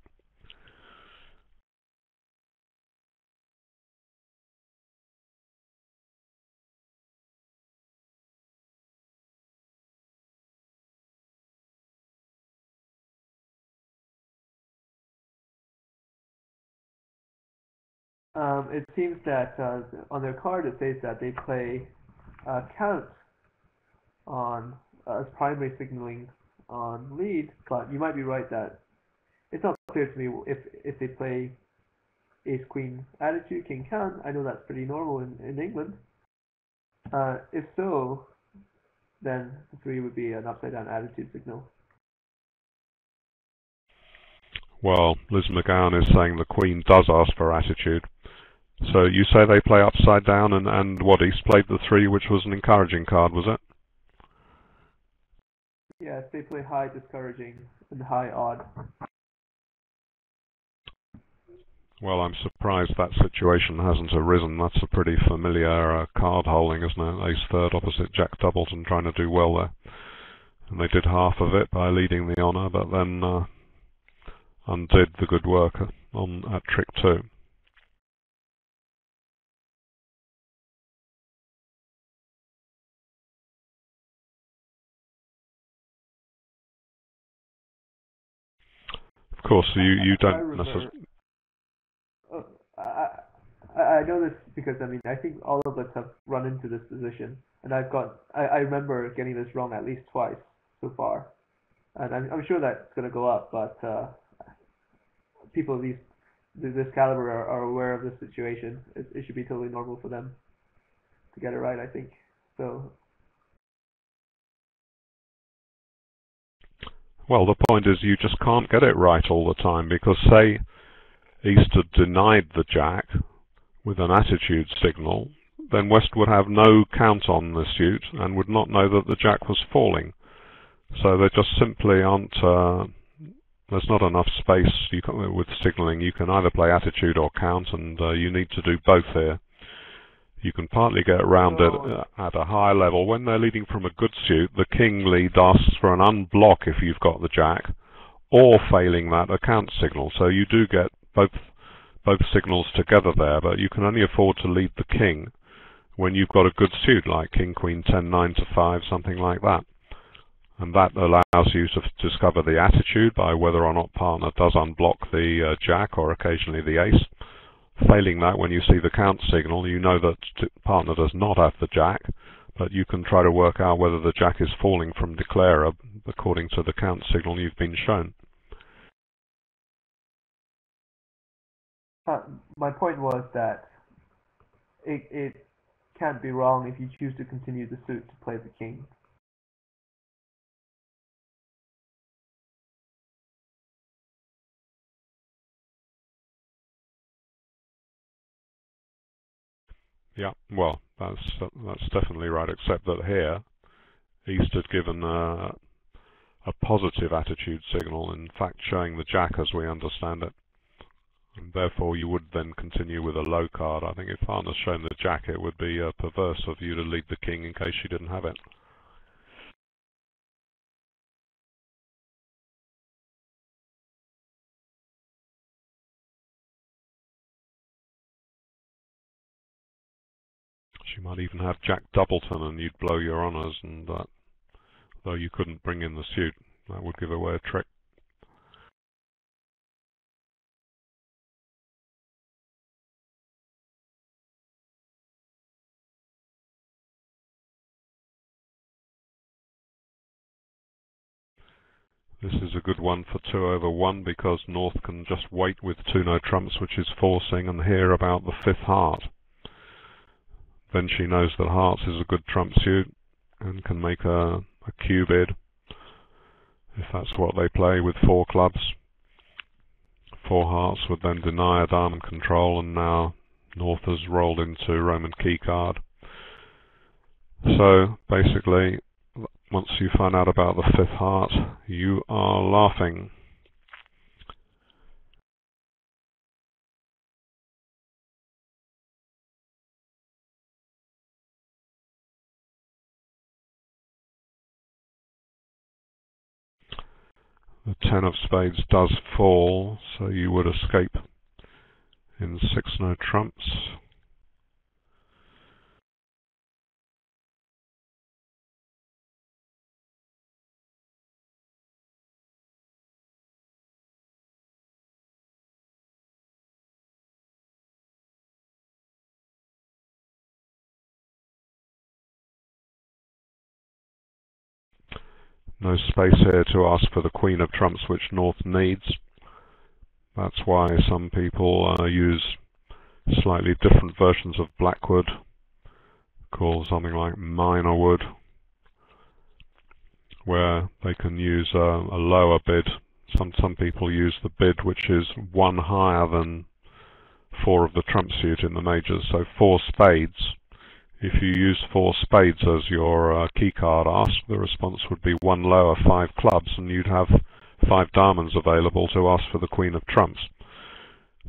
It seems that on their card it says that they play count on as primary signaling on lead, but you might be right that it's not clear to me if they play ace queen attitude, king count. I know that's pretty normal in England. If so, then the 3 would be an upside down attitude signal. Well, Liz McGowan is saying the queen does ask for attitude. So you say they play upside down, and what, East played the 3, which was an encouraging card, was it? Yes, they play high discouraging and high odd. Well, I'm surprised that situation hasn't arisen. That's a pretty familiar card holding, isn't it? Ace third opposite Jack Doubleton, trying to do well there. And they did half of it by leading the honour, but then undid the good work at trick 2. Of course, you don't necessarily. I know this because I think all of us have run into this position, and I remember getting this wrong at least twice so far, and I'm sure that's going to go up, but people of this caliber are aware of this situation. It should be totally normal for them to get it right, I think. So. Well, the point is you just can't get it right all the time, because say East had denied the Jack with an attitude signal, then West would have no count on the suit and would not know that the Jack was falling. So there just simply aren't, there's not enough space with signalling. You can either play attitude or count, and you need to do both here. You can partly get around it at a higher level. When they're leading from a good suit, the king lead asks for an unblock if you've got the Jack, or failing that, a count signal. So you do get both signals together there, but you can only afford to lead the king when you've got a good suit, like king, queen, 10, 9 to 5, something like that. And that allows you to discover the attitude by whether or not partner does unblock the Jack or occasionally the ace. Failing that, when you see the count signal, you know that partner does not have the Jack, but you can try to work out whether the Jack is falling from declarer according to the count signal you've been shown. My point was that it can't be wrong if you choose to continue the suit to play the king. Yeah, well, that's definitely right, except that here East had given a positive attitude signal, in fact showing the Jack as we understand it. and therefore you would then continue with a low card. I think if partner's shown the jack, it would be perverse of you to lead the king in case she didn't have it. She might even have Jack Doubleton and you'd blow your honours, and though you couldn't bring in the suit, that would give away a trick. This is a good one for 2/1 because North can just wait with 2-no trumps, which is forcing, and hear about the 5th heart. Then she knows that hearts is a good trump suit and can make a cue bid if that's what they play with 4 clubs. 4 hearts would then deny a diamond control, and now North has rolled into Roman key card. So basically, once you find out about the 5th heart, you are laughing. The 10 of spades does fall, so you would escape in 6-no trumps. No space here to ask for the Queen of Trumps, which North needs. That's why some people use slightly different versions of Blackwood, called something like Minor Wood, where they can use a lower bid. Some people use the bid which is 1 higher than 4 of the trump suit in the majors, so 4 spades. If you use 4 spades as your key card ask, the response would be 1 lower, 5 clubs, and you'd have 5 diamonds available to ask for the Queen of Trumps.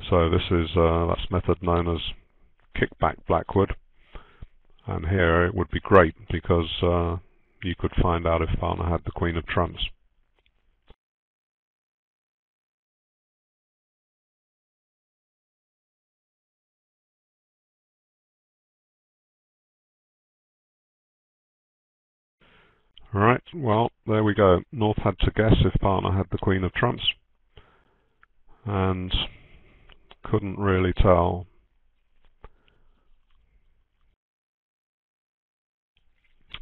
So this is that's method known as kickback Blackwood, and here it would be great because you could find out if partner had the Queen of Trumps. Right, well, there we go. North had to guess if partner had the Queen of Trumps, and couldn't really tell.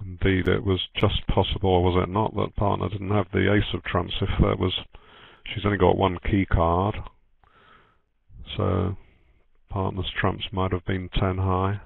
Indeed, it was just possible, was it not, that partner didn't have the Ace of Trumps. If there was, she's only got 1 key card, so partner's trumps might have been 10 high.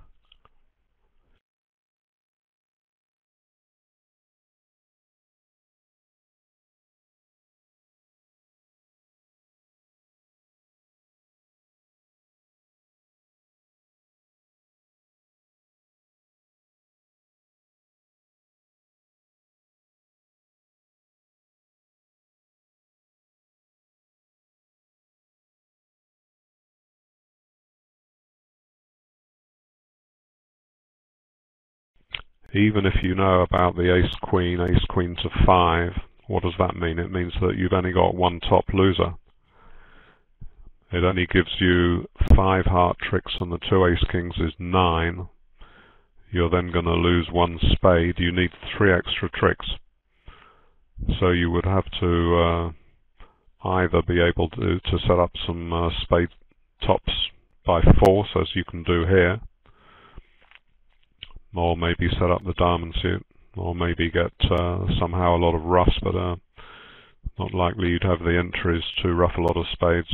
Even if you know about the Ace Queen to 5, what does that mean? It means that you've only got 1 top loser. It only gives you 5 heart tricks, and the 2 Ace Kings is 9. You're then going to lose 1 spade. You need 3 extra tricks. So you would have to either be able to set up some spade tops by force, as you can do here, or maybe set up the diamond suit, or maybe get somehow a lot of ruffs, but not likely you'd have the entries to ruff a lot of spades.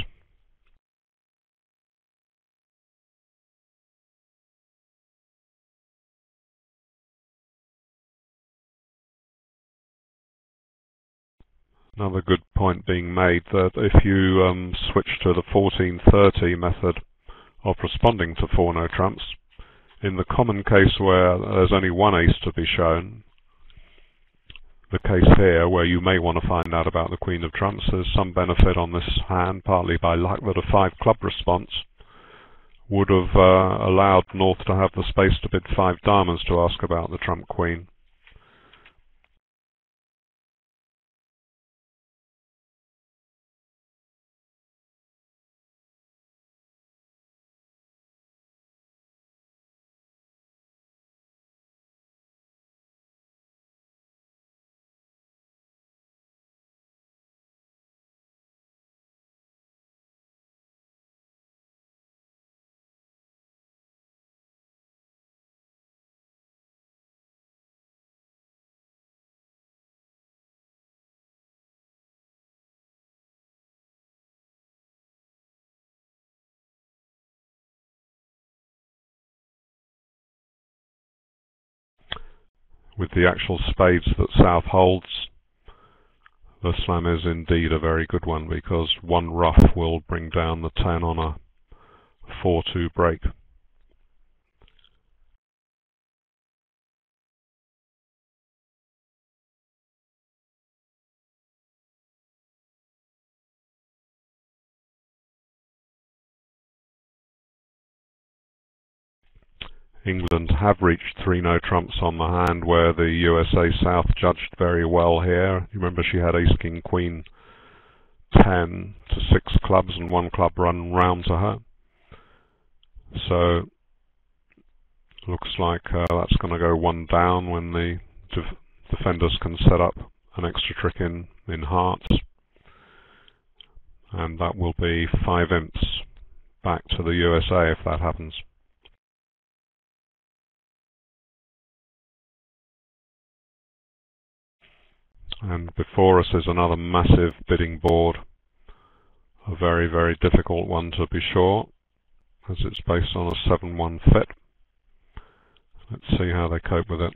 Another good point being made that if you switch to the 1430 method of responding to 4-no trumps, in the common case where there's only 1 ace to be shown, the case here, where you may want to find out about the Queen of Trumps. There's some benefit on this hand, partly by luck, that a 5 club response would have allowed North to have the space to bid 5 diamonds to ask about the Trump Queen. With the actual spades that South holds, the slam is indeed a very good one, because one rough will bring down the 10 on a 4-2 break. England have reached 3 no trumps on the hand, where the USA South judged very well here. You remember she had ace king queen 10 to 6 clubs and 1 club run round to her. So looks like that's going to go 1 down when the defenders can set up an extra trick in hearts, and that will be 5 imps back to the USA if that happens. And before us is another massive bidding board, a very, very difficult one to be sure, as it's based on a 7-1 fit. Let's see how they cope with it.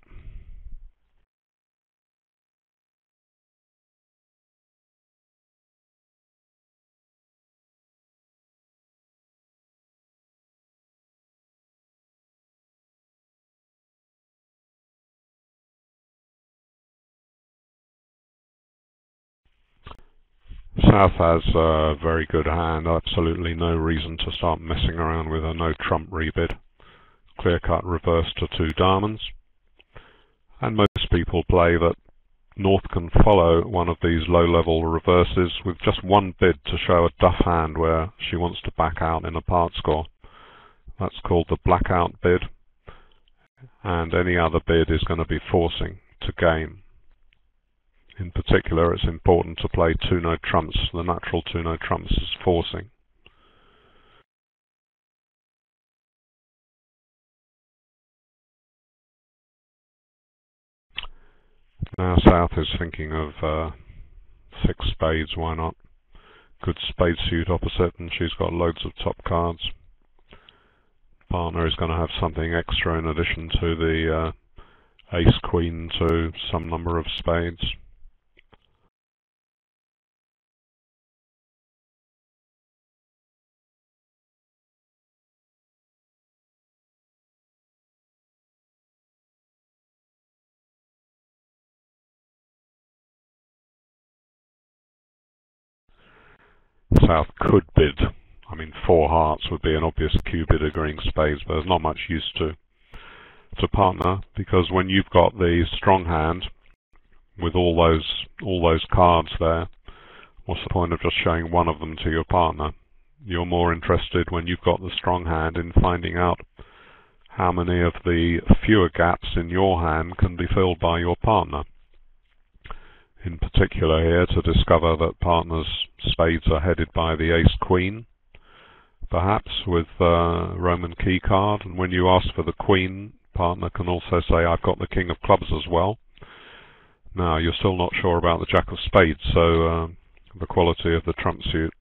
South has a very good hand, absolutely no reason to start messing around with a no trump rebid. Clear cut reverse to 2 diamonds. And most people play that North can follow one of these low level reverses with just 1 bid to show a duff hand where she wants to back out in a part score. That's called the blackout bid, and any other bid is going to be forcing to game. In particular, it's important to play 2 no trumps. The natural 2 no trumps is forcing. Now South is thinking of 6 spades, why not? Good spade suit opposite, and she's got loads of top cards. Partner is going to have something extra in addition to the ace queen to some number of spades. South could bid. I mean, 4 hearts would be an obvious cue bid agreeing spades, but there's not much use to partner, because when you've got the strong hand with all those cards there, what's the point of just showing one of them to your partner? You're more interested, when you've got the strong hand, in finding out how many of the fewer gaps in your hand can be filled by your partner. In particular here, to discover that partner's spades are headed by the ace queen, perhaps with Roman key card, and when you ask for the queen, partner can also say, I've got the king of clubs as well. Now, you're still not sure about the jack of spades, so the quality of the trump suit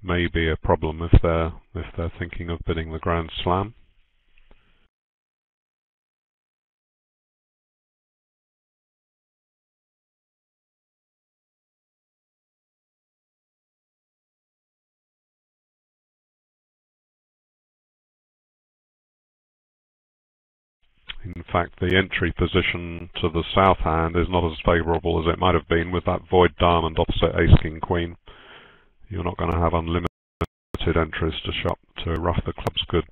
may be a problem if they're thinking of bidding the Grand Slam. In fact, the entry position to the south hand is not as favourable as it might have been with that void diamond opposite ace king queen. You're not going to have unlimited entries to rough the clubs good.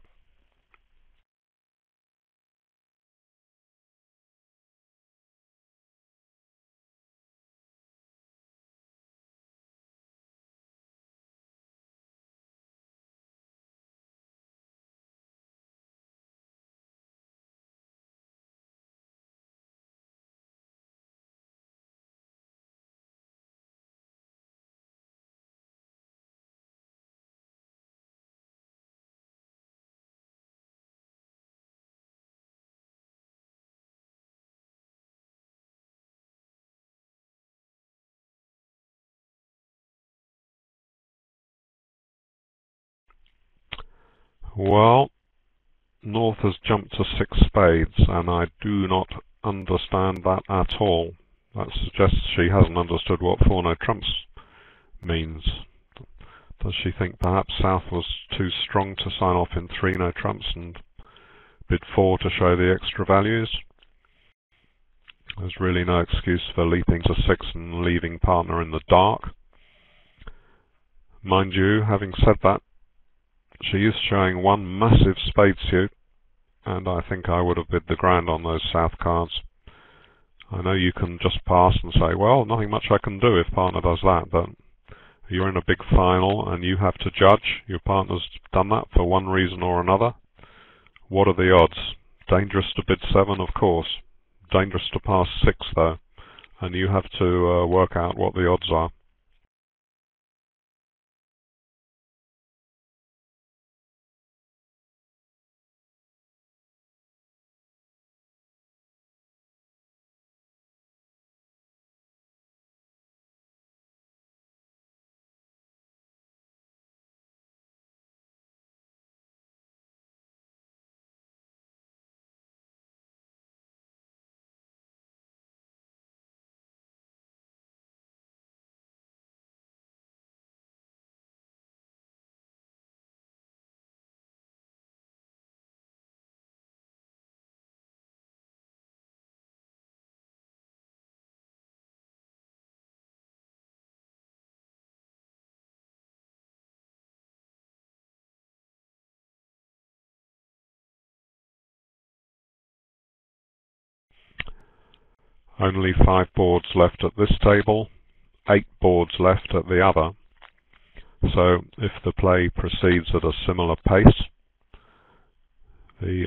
Well, North has jumped to 6 spades, and I do not understand that at all. That suggests she hasn't understood what 4-no trumps means. Does she think perhaps South was too strong to sign off in 3-no trumps and bid 4 to show the extra values? There's really no excuse for leaping to 6 and leaving partner in the dark. Mind you, having said that, she is showing one massive spade suit, and I think I would have bid the grand on those South cards. I know you can just pass and say, well, nothing much I can do if partner does that, but you're in a big final and you have to judge. Your partner's done that for one reason or another. What are the odds? Dangerous to bid 7, of course. Dangerous to pass 6, though, and you have to work out what the odds are. Only 5 boards left at this table, 8 boards left at the other. So if the play proceeds at a similar pace,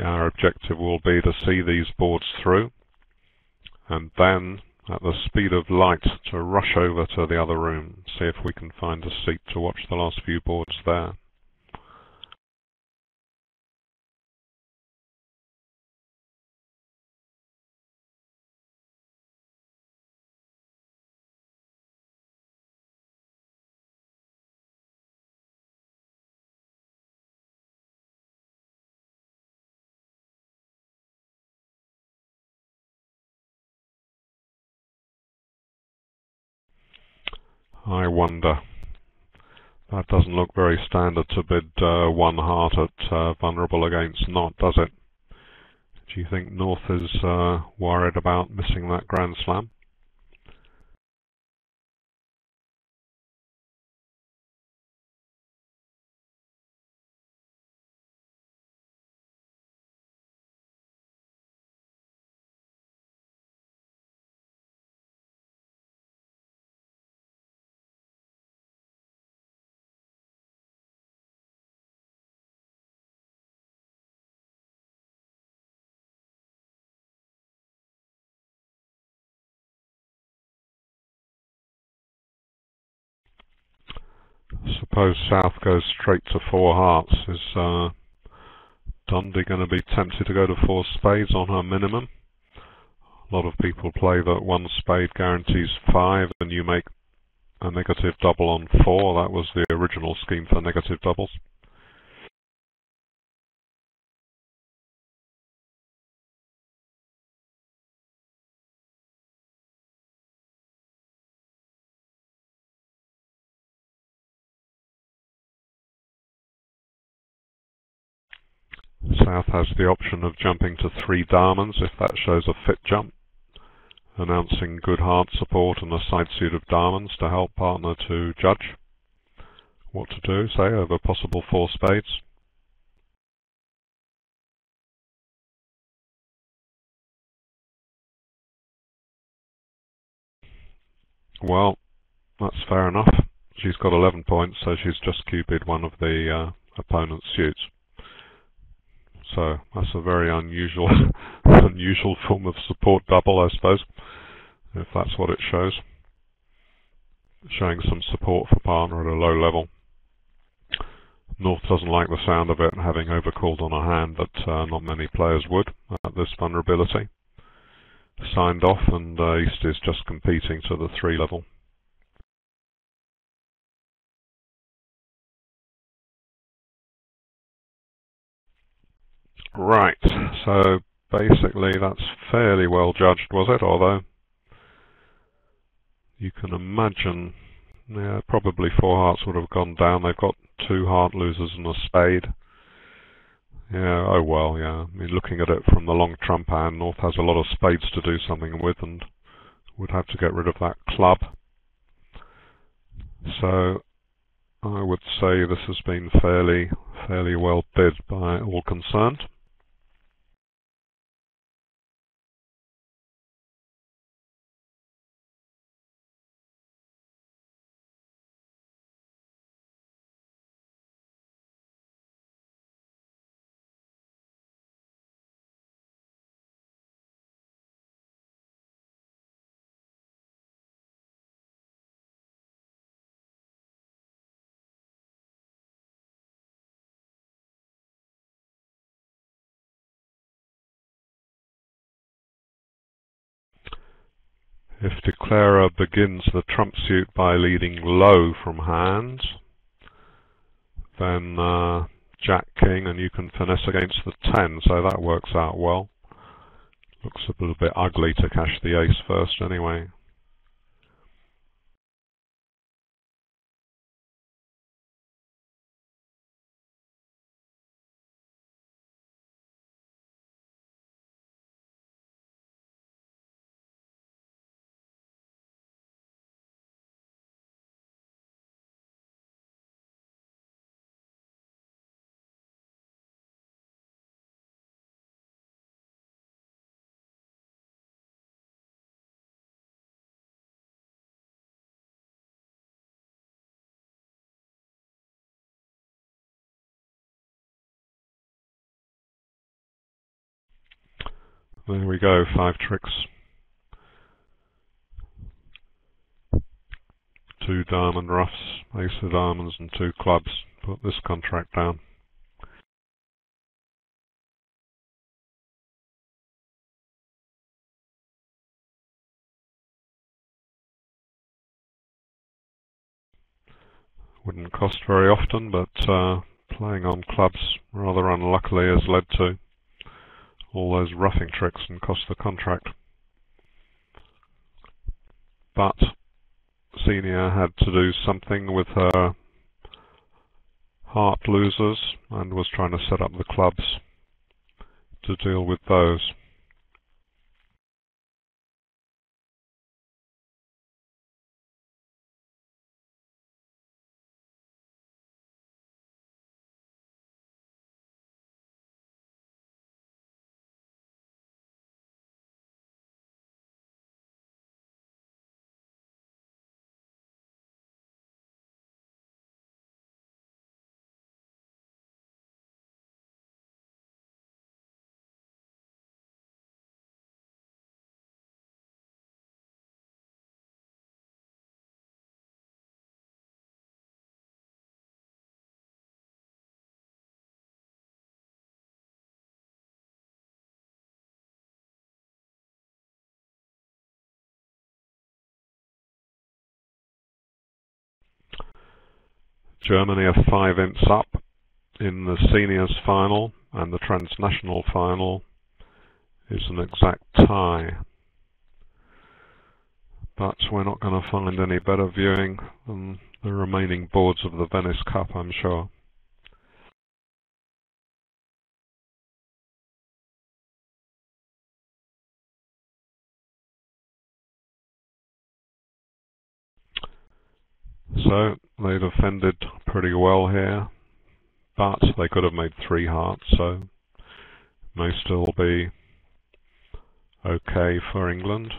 our objective will be to see these boards through, and then at the speed of light to rush over to the other room, see if we can find a seat to watch the last few boards there. I wonder. That doesn't look very standard to bid 1 heart at vulnerable against not, does it? Do you think North is worried about missing that Grand Slam? Suppose South goes straight to 4 hearts. Is Dundee going to be tempted to go to 4 spades on her minimum? A lot of people play that 1 spade guarantees 5 and you make a negative double on 4. That was the original scheme for negative doubles. South has the option of jumping to 3 diamonds if that shows a fit jump, announcing good heart support and a side suit of diamonds to help partner to judge what to do, say, over possible 4 spades. Well, that's fair enough. She's got 11 points, so she's just Cupid one of the opponent's suits. So that's a very unusual unusual form of support double, I suppose, if that's what it shows. Showing some support for partner at a low level. North doesn't like the sound of it, having overcalled on a hand that not many players would at this vulnerability. Signed off, and East is just competing to the 3 level. Right, so basically that's fairly well judged, was it? Although you can imagine, yeah, probably 4 hearts would have gone down. They've got 2 heart losers and a spade. Yeah, oh well, yeah. I mean, looking at it from the long trump hand, North has a lot of spades to do something with and would have to get rid of that club. So I would say this has been fairly well bid by all concerned. If declarer begins the trump suit by leading low from hand, then Jack King, and you can finesse against the 10, so that works out well. Looks a little bit ugly to cash the ace first anyway. There we go, 5 tricks. 2 diamond roughs, ace of diamonds and 2 clubs. Put this contract down. Wouldn't cost very often, but playing on clubs rather unluckily has led to all those roughing tricks and cost the contract. But Senior had to do something with her heart losers and was trying to set up the clubs to deal with those. Germany are 5 ints up in the seniors final, and the transnational final is an exact tie. But we're not going to find any better viewing than the remaining boards of the Venice Cup, I'm sure. So they defended pretty well here, but they could have made 3 hearts, so may still be okay for England.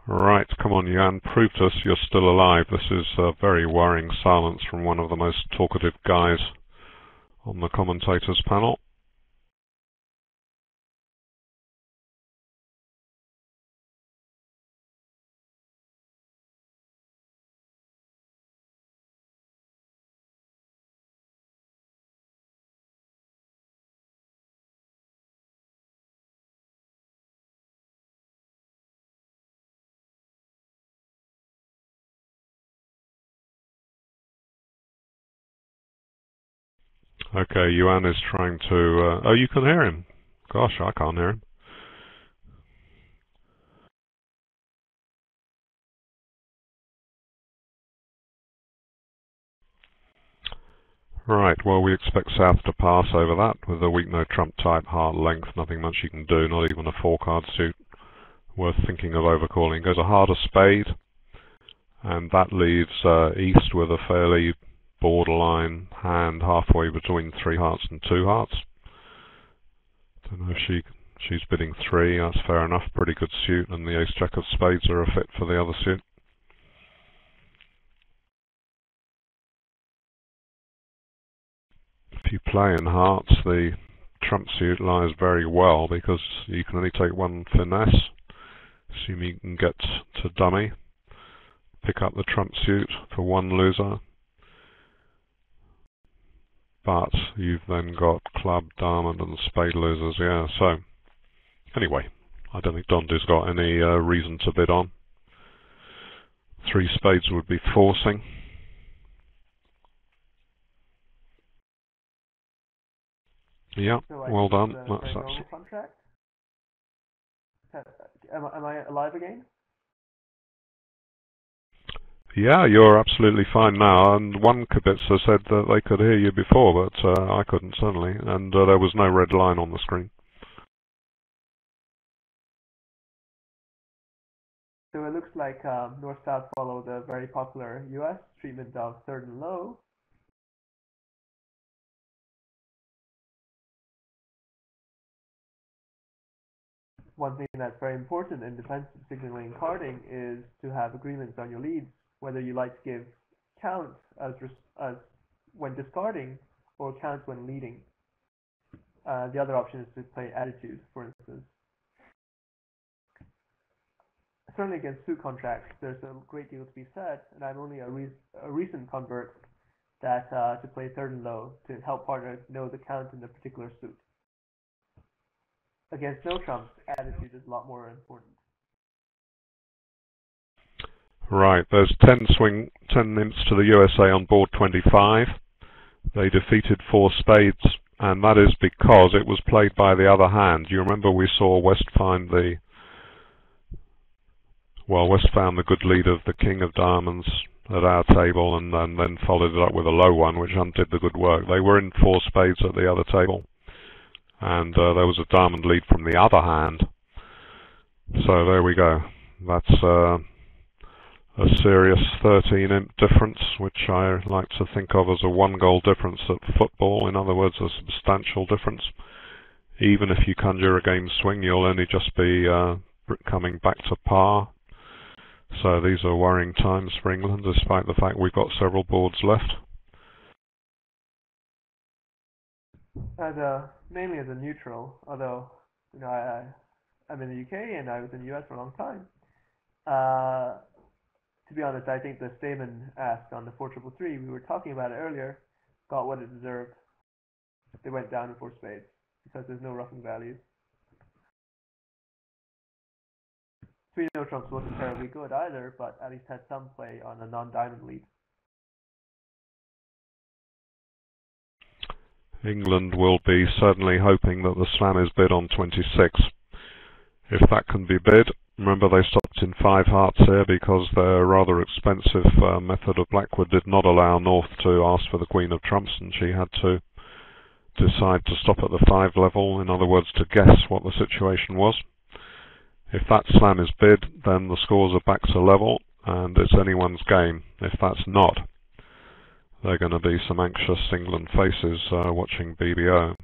Right, come on Yuan, prove to us you're still alive. This is a very worrying silence from one of the most talkative guys on the commentators panel. Okay, Yuan is trying to... oh, you can hear him. Gosh, I can't hear him. Right, well, we expect South to pass over that with a weak no trump type, heart length, nothing much you can do, not even a 4-card suit worth thinking of overcalling. Goes a harder spade, and that leaves East with a fairly borderline hand halfway between 3 hearts and 2 hearts. Don't know if she's bidding 3, that's fair enough, pretty good suit, and the ace-jack of spades are a fit for the other suit. If you play in hearts, the trump suit lies very well because you can only take 1 finesse, assuming you can get to dummy, pick up the trump suit for 1 loser, but you've then got club, diamond and spade losers, yeah, so anyway, I don't think Dondi's got any reason to bid on. 3 spades would be forcing. Yeah, So well done. That's a normal contract. Am I alive again? Yeah, you're absolutely fine now, and one kibitzer said that they could hear you before, but I couldn't certainly, and there was no red line on the screen. So it looks like North-South follow the very popular US treatment of third and low. One thing that's very important in defensive signaling carding is to have agreements on your leads, whether you like to give counts as when discarding or counts when leading. The other option is to play attitude, for instance. Certainly against suit contracts, there's a great deal to be said, and I'm only a recent convert that to play third and low to help partners know the count in the particular suit. Against no trumps, attitude is a lot more important. Right, there's 10 imps to the USA on board 25. They defeated 4 spades, and that is because it was played by the other hand. You remember we saw West found the good lead of the king of diamonds at our table, and then followed it up with a low one, which undid the good work. They were in 4 spades at the other table, and there was a diamond lead from the other hand. So there we go. That's a serious 13 imp difference, which I like to think of as a 1-goal difference at football. In other words, a substantial difference. Even if you conjure a game swing, you'll only just be coming back to par. So these are worrying times for England, despite the fact we've got several boards left. Mainly as a neutral, although I'm in the UK and I was in the US for a long time. To be honest, I think the Stamen asked on the 4333, we were talking about it earlier, got what it deserved. They went down in 4 spades because there's no roughing values. 3 no trumps wasn't terribly good either, but at least had some play on a non-diamond lead. England will be certainly hoping that the slam is bid on 26. If that can be bid, Remember, they stopped in 5 hearts here because their rather expensive method of Blackwood did not allow North to ask for the Queen of Trumps, and she had to decide to stop at the 5 level, in other words, to guess what the situation was. If that slam is bid, then the scores are back to level, and it's anyone's game. If that's not, there are going to be some anxious England faces watching BBO.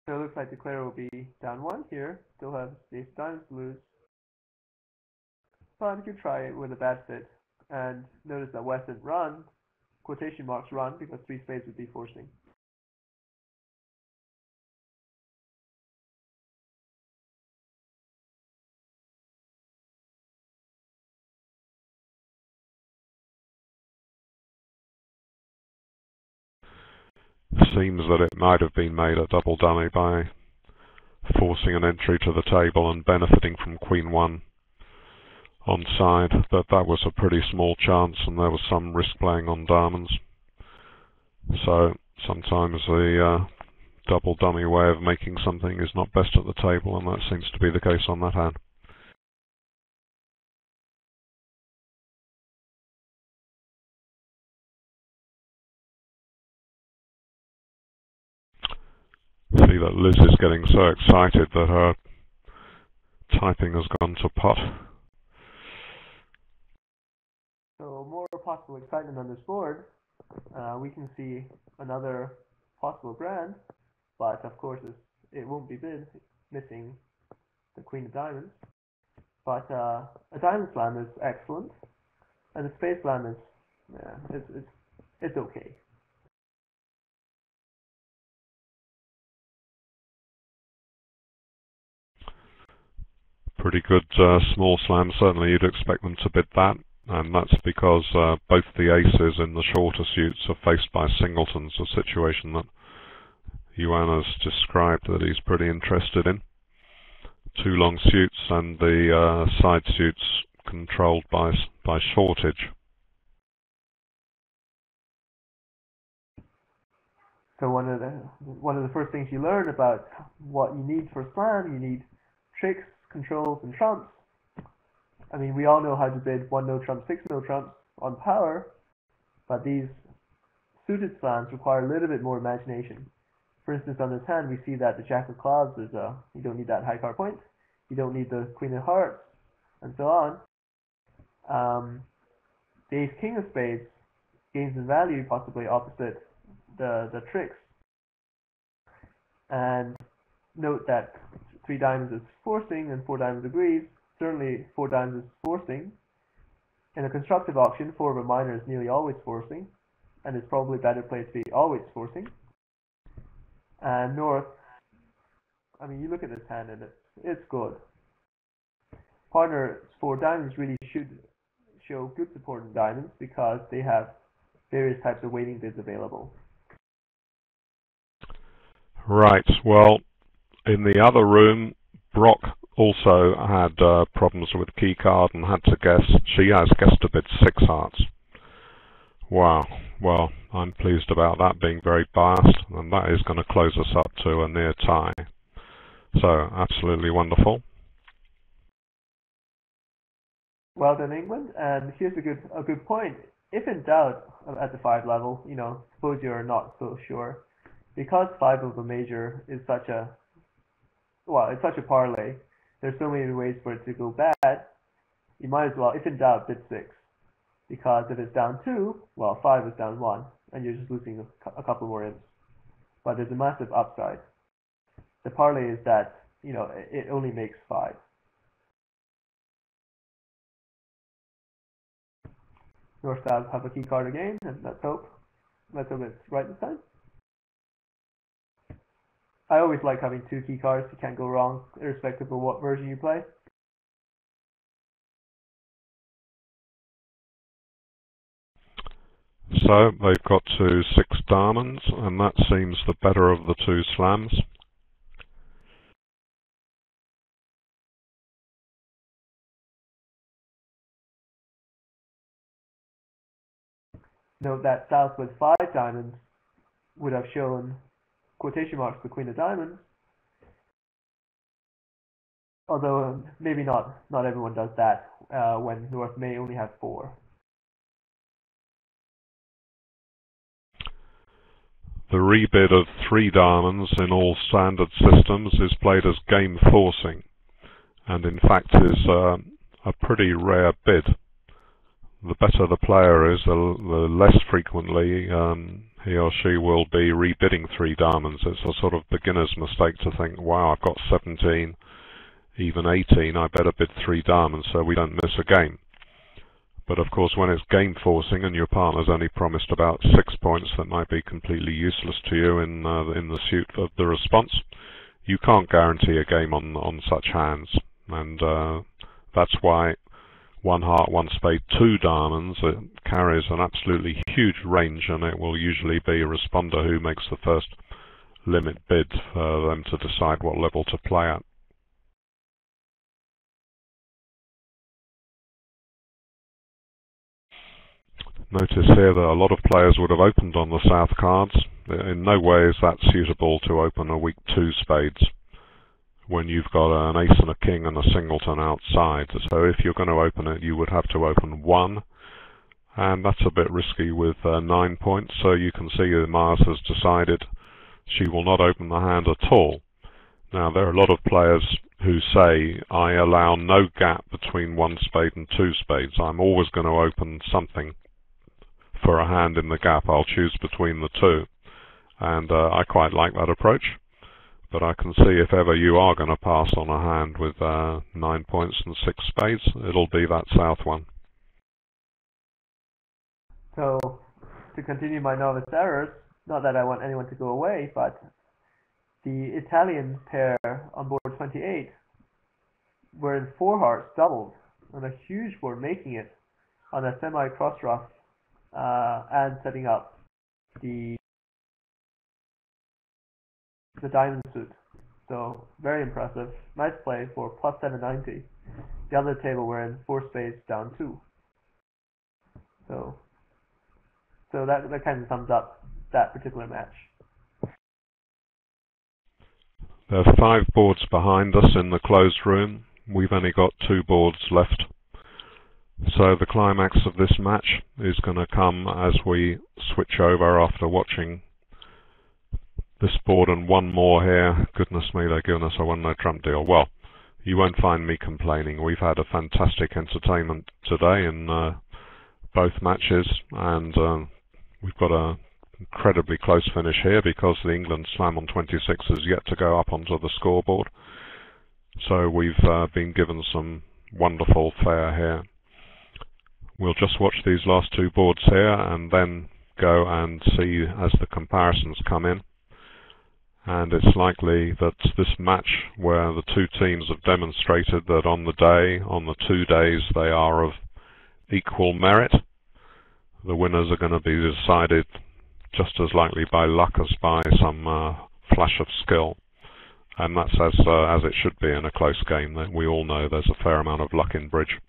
So it looks like the Clare will be down 1 here, still have ace diamonds to lose. But you could try it with a bad fit, and notice that West didn't run, quotation marks run, because 3 spades would be forcing. Seems that it might have been made a double dummy by forcing an entry to the table and benefiting from Queen 1 onside, but that was a pretty small chance and there was some risk playing on diamonds. So sometimes the double dummy way of making something is not best at the table, and that seems to be the case on that hand. See that Liz is getting so excited that her typing has gone to pot. So more possible excitement on this board. We can see another possible grand, but of course it won't be bid, missing the Queen of Diamonds. But a diamond slam is excellent, and the spade slam is, it's okay. Pretty good small slam, certainly you'd expect them to bid that, and that's because both the aces in the shorter suits are faced by singletons, a situation that Yuan has described that he's pretty interested in. 2 long suits and the side suits controlled by shortage. So one of the first things you learn about what you need for slam, you need tricks, controls, and trumps. I mean, we all know how to bid 1 no trump, 6 no trumps on power, but these suited slams require a little bit more imagination. For instance, on this hand, we see that the Jack of Clubs is you don't need that high card point, you don't need the Queen of Hearts, and so on. The Ace King of Spades gains in value, possibly opposite the tricks. And note that 3 diamonds is forcing and 4 diamonds agrees. Certainly 4 diamonds is forcing. In a constructive auction, 4 of a minor is nearly always forcing, and it's probably better played to be always forcing. And North, I mean, you look at this hand and it's good. Partner's 4 diamonds really should show good support in diamonds because they have various types of waiting bids available. Right, well, in the other room, Brock also had problems with keycard and had to guess. She has guessed to bid 6 hearts. Wow, well, I'm pleased about that being very biased, and that is going to close us up to a near tie. So, absolutely wonderful. Well done, England, and here's a good point. If in doubt at the 5 level, suppose you're not so sure, because 5 of a major is such a parlay, there's so many ways for it to go bad, you might as well, if in doubt, bid 6. Because if it's down 2, well, 5 is down 1, and you're just losing a couple more imps. But there's a massive upside. The parlay is that, it only makes 5. North Stars have a key card again, and let's hope it's right this time. I always like having 2 key cards. You can't go wrong, irrespective of what version you play. So they've got to 6 diamonds, and that seems the better of the 2 slams. Note that South with 5 diamonds would have shown quotation marks the Queen of Diamonds, although maybe not everyone does that when North may only have 4. The rebid of 3 diamonds in all standard systems is played as game forcing, and in fact is a pretty rare bid. The better the player is, the less frequently he or she will be rebidding 3 diamonds. It's a sort of beginner's mistake to think, wow, I've got 17, even 18, I better bid 3 diamonds so we don't miss a game. But of course, when it's game forcing and your partner's only promised about 6 points that might be completely useless to you in the suit of the response, you can't guarantee a game on such hands. And that's why 1 heart, 1 spade, 2 diamonds, it carries an absolutely huge range, and it will usually be a responder who makes the first limit bid for them to decide what level to play at. Notice here that a lot of players would have opened on the south cards. In no way is that suitable to open a weak 2 spades when you've got an ace and a king and a singleton outside. So if you're going to open it, you would have to open 1, and that's a bit risky with 9 points. So you can see that Mars has decided she will not open the hand at all. Now, there are a lot of players who say, I allow no gap between 1 spade and 2 spades. I'm always going to open something for a hand in the gap. I'll choose between the 2. And I quite like that approach. But I can see if ever you are going to pass on a hand with 9 points and 6 spades, it'll be that south one. So, to continue my novice errors, not that I want anyone to go away, but the Italian pair on board 28 were in 4 hearts doubled on a huge board, making it on a semi-cross rough and setting up the diamond suit. So very impressive. Nice play for plus 790. The other table were in 4 spades down 2. So that kind of sums up that particular match. There are 5 boards behind us in the closed room. We've only got 2 boards left. So the climax of this match is going to come as we switch over after watching this board and 1 more here. Goodness me, they're giving us a 1-no trump deal. Well, you won't find me complaining. We've had a fantastic entertainment today in both matches, and we've got an incredibly close finish here because the England Slam on 26 is yet to go up onto the scoreboard. So we've been given some wonderful fare here. We'll just watch these last 2 boards here and then go and see as the comparisons come in. And it's likely that this match, where the 2 teams have demonstrated that on the 2 days, they are of equal merit, the winners are going to be decided just as likely by luck as by some flash of skill. And that's as it should be in a close game. We all know there's a fair amount of luck in bridge.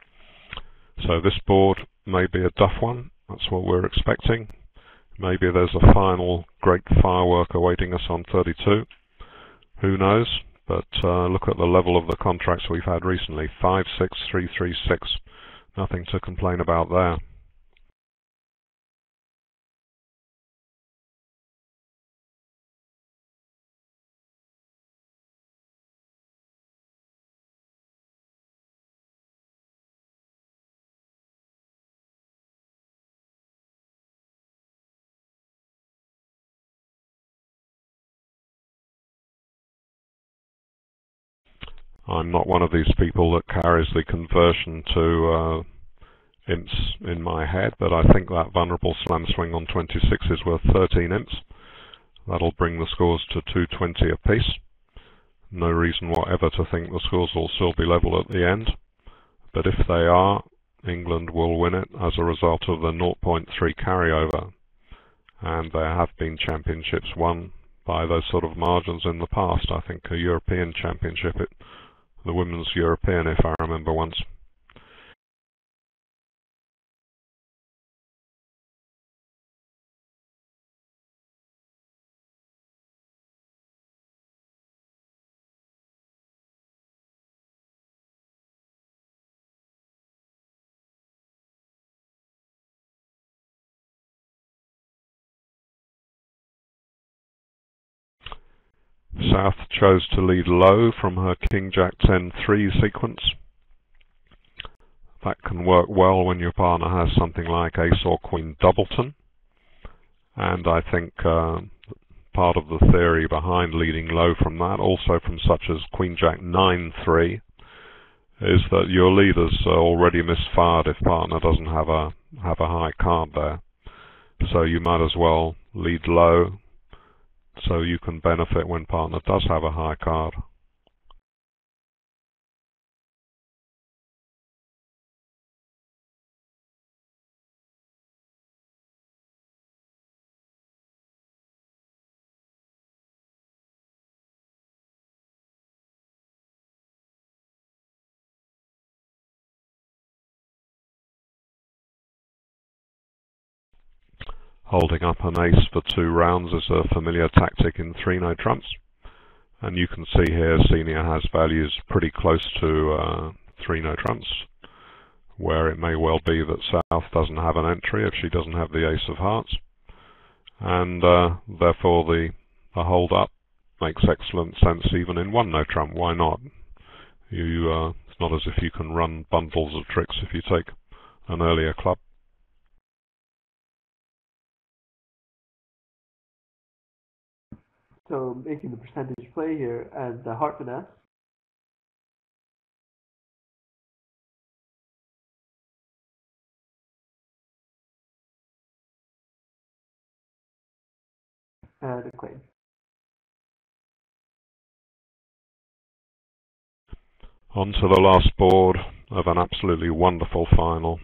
So this board may be a duff one. That's what we're expecting. Maybe there's a final great firework awaiting us on 32. Who knows? But look at the level of the contracts we've had recently. 5-6, 3-3-6. Nothing to complain about there. I'm not one of these people that carries the conversion to imps in my head, but I think that vulnerable slam swing on 26 is worth 13 imps. That'll bring the scores to 220 apiece. No reason whatever to think the scores will still be level at the end, but if they are, England will win it as a result of the 0.3 carryover, and there have been championships won by those sort of margins in the past. I think a European championship, the Women's European, if I remember once. South chose to lead low from her King Jack 10-3 sequence. That can work well when your partner has something like Ace or Queen Doubleton. And I think part of the theory behind leading low from that, also from such as Queen Jack 9-3, is that your leaders are already misfired if partner doesn't have a high card there. So you might as well lead low so you can benefit when partner does have a high card. Holding up an ace for 2 rounds is a familiar tactic in 3-note trumps, and you can see here Senior has values pretty close to 3-note trumps, where it may well be that South doesn't have an entry if she doesn't have the Ace of Hearts, and therefore the hold up makes excellent sense even in 1-note trump. Why not? It's not as if you can run bundles of tricks if you take an earlier club. So making the percentage play here, and the heart finesse. And a claim. On to the last board of an absolutely wonderful final.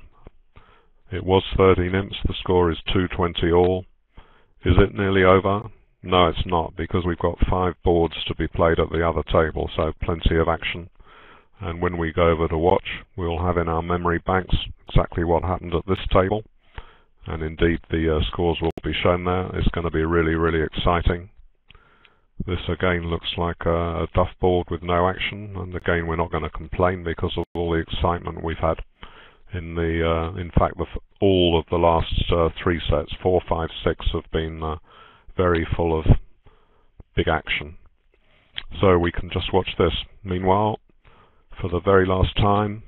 It was 30 imps, the score is 220 all. Is it nearly over? No, it's not, because we've got 5 boards to be played at the other table, so plenty of action. And when we go over to watch, we'll have in our memory banks exactly what happened at this table. And indeed, the scores will be shown there. It's going to be really, really exciting. This again looks like a duff board with no action, and again we're not going to complain because of all the excitement we've had in fact all of the last 3 sets, 4, 5, 6 have been very full of big action. So we can just watch this. Meanwhile, for the very last time,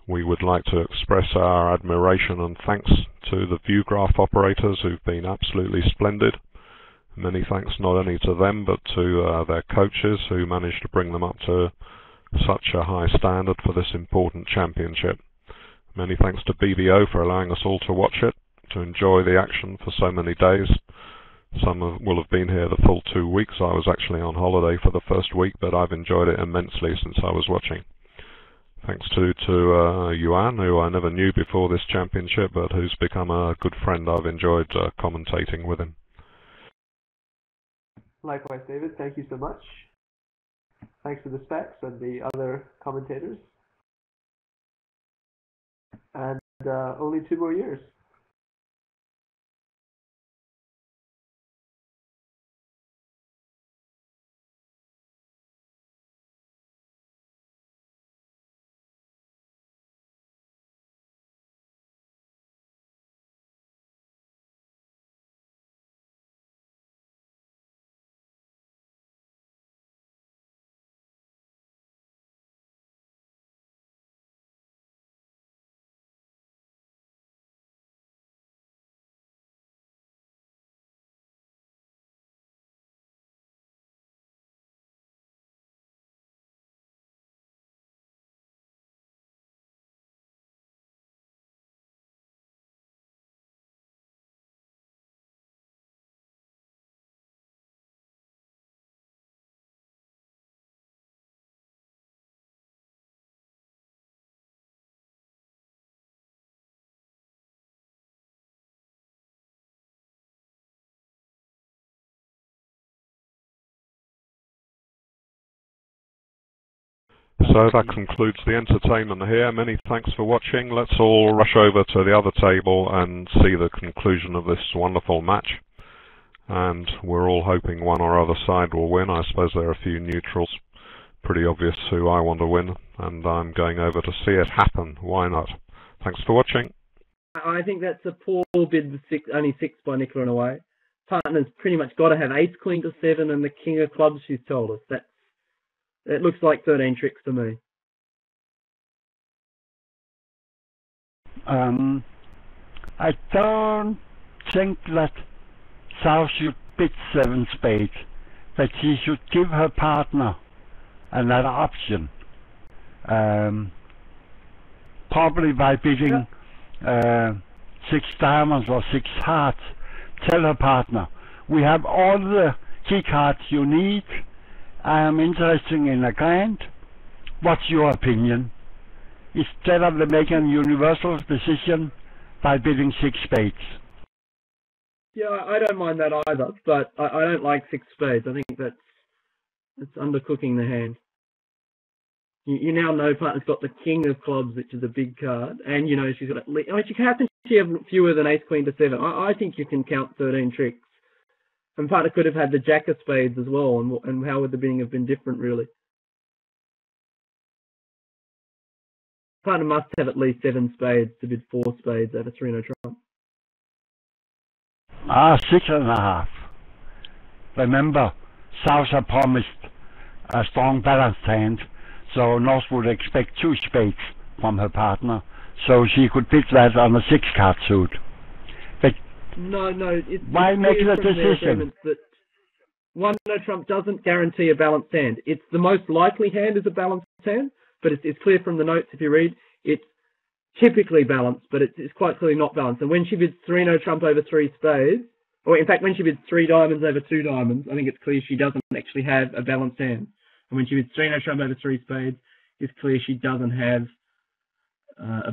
we would like to express our admiration and thanks to the view graph operators who've been absolutely splendid. Many thanks not only to them but to their coaches who managed to bring them up to such a high standard for this important championship. Many thanks to BBO for allowing us all to watch it, to enjoy the action for so many days. Some will have been here the full 2 weeks. I was actually on holiday for the first week, but I've enjoyed it immensely since I was watching. Thanks to Yuan, who I never knew before this championship, but who's become a good friend. I've enjoyed commentating with him. Likewise, David, thank you so much. Thanks to the Specs and the other commentators. And only 2 more years. So that concludes the entertainment here. Many thanks for watching. Let's all rush over to the other table and see the conclusion of this wonderful match. And we're all hoping one or other side will win. I suppose there are a few neutrals. Pretty obvious who I want to win, and I'm going over to see it happen. Why not? Thanks for watching. I think that's a poor bid, only 6 by nickel and away. partner's pretty much got to have ace queen to 7 and the king of clubs. She's told us that looks like 13 tricks to me. I don't think that South should bid 7 spades, but she should give her partner another option. Probably by bidding 6 diamonds or 6 hearts. Tell her partner, we have all the key cards you need. I am interested in a grant. What's your opinion? Instead of making a universal decision by bidding 6 spades. Yeah, I don't mind that either, but I don't like 6 spades. I think that's undercooking the hand. You now know partner's got the king of clubs, which is a big card, and you know she's got she happens to have fewer than ace queen to 7. I think you can count 13 tricks. And partner could have had the jack of spades as well, and how would the bidding have been different, really? Partner must have at least 7 spades to bid 4 spades over 3-no trump. 6.5. Remember, South had promised a strong balanced hand, so North would expect 2 spades from her partner, so she could bid that on a 6-card suit. But no, why make the decision? That 1-no trump doesn't guarantee a balanced hand. It's the most likely hand is a balanced hand, but it's clear from the notes if you read, it's typically balanced, but it's quite clearly not balanced. And when she bids 3-no trump over 3 spades, or in fact when she bids 3 diamonds over 2 diamonds, I think it's clear she doesn't actually have a balanced hand. And when she bids 3-no trump over 3 spades, it's clear she doesn't have I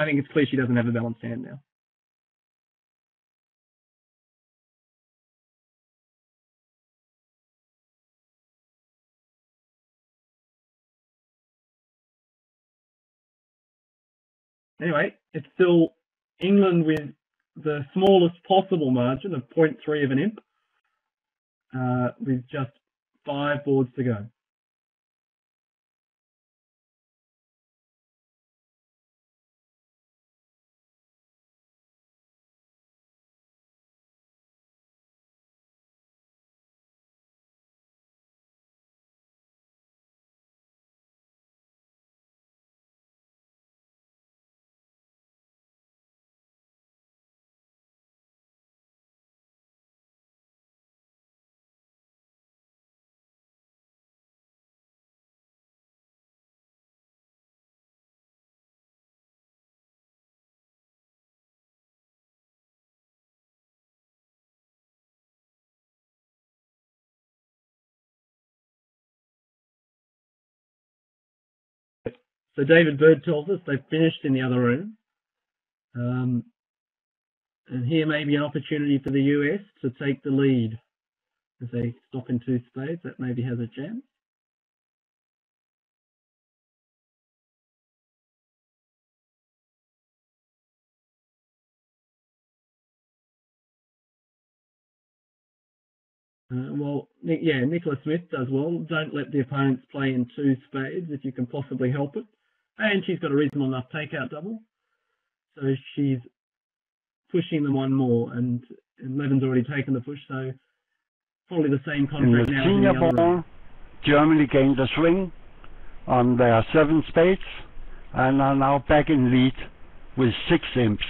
think it's clear she doesn't have a balanced hand now. Anyway, it's still England with the smallest possible margin of 0.3 of an imp, with just 5 boards to go. So David Bird tells us they've finished in the other room. And here may be an opportunity for the US to take the lead. If they stop in 2 spades, that maybe has a chance. Nicola Smith does well. Don't let the opponents play in 2 spades if you can possibly help it. And she's got a reasonable enough takeout double. So she's pushing them 1 more, and Levin's already taken the push, so probably the same contract now. In the senior ball, Germany gained a swing on their 7 spades and are now back in lead with 6 imps.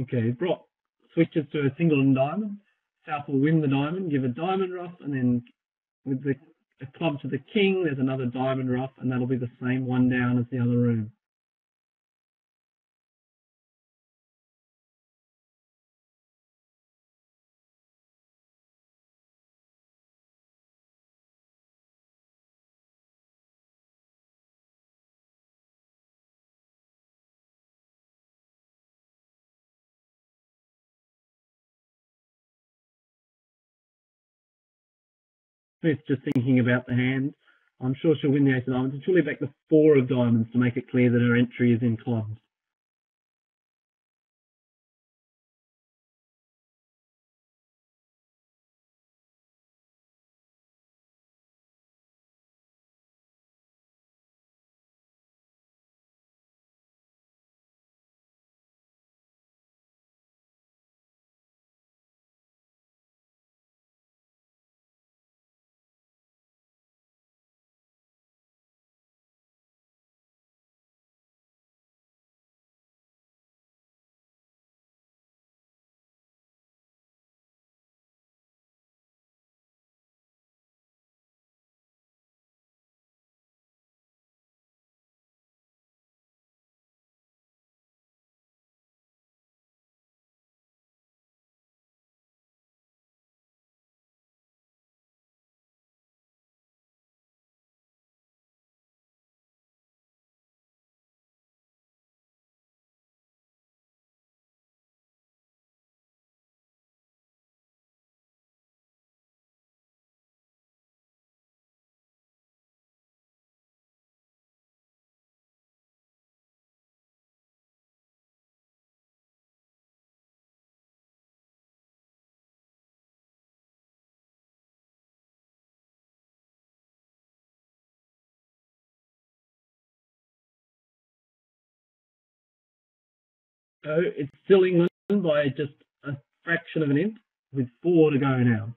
Okay, Brock switches to a singleton diamond. South will win the diamond, give a diamond rough, and then with a club to the king, there's another diamond rough, and that'll be the same one down as the other room. Smith's just thinking about the hand. I'm sure she'll win the ace of diamonds. And she'll leave back the 4 of diamonds to make it clear that her entry is in clubs. So it's still England by just a fraction of an inch with 4 to go now.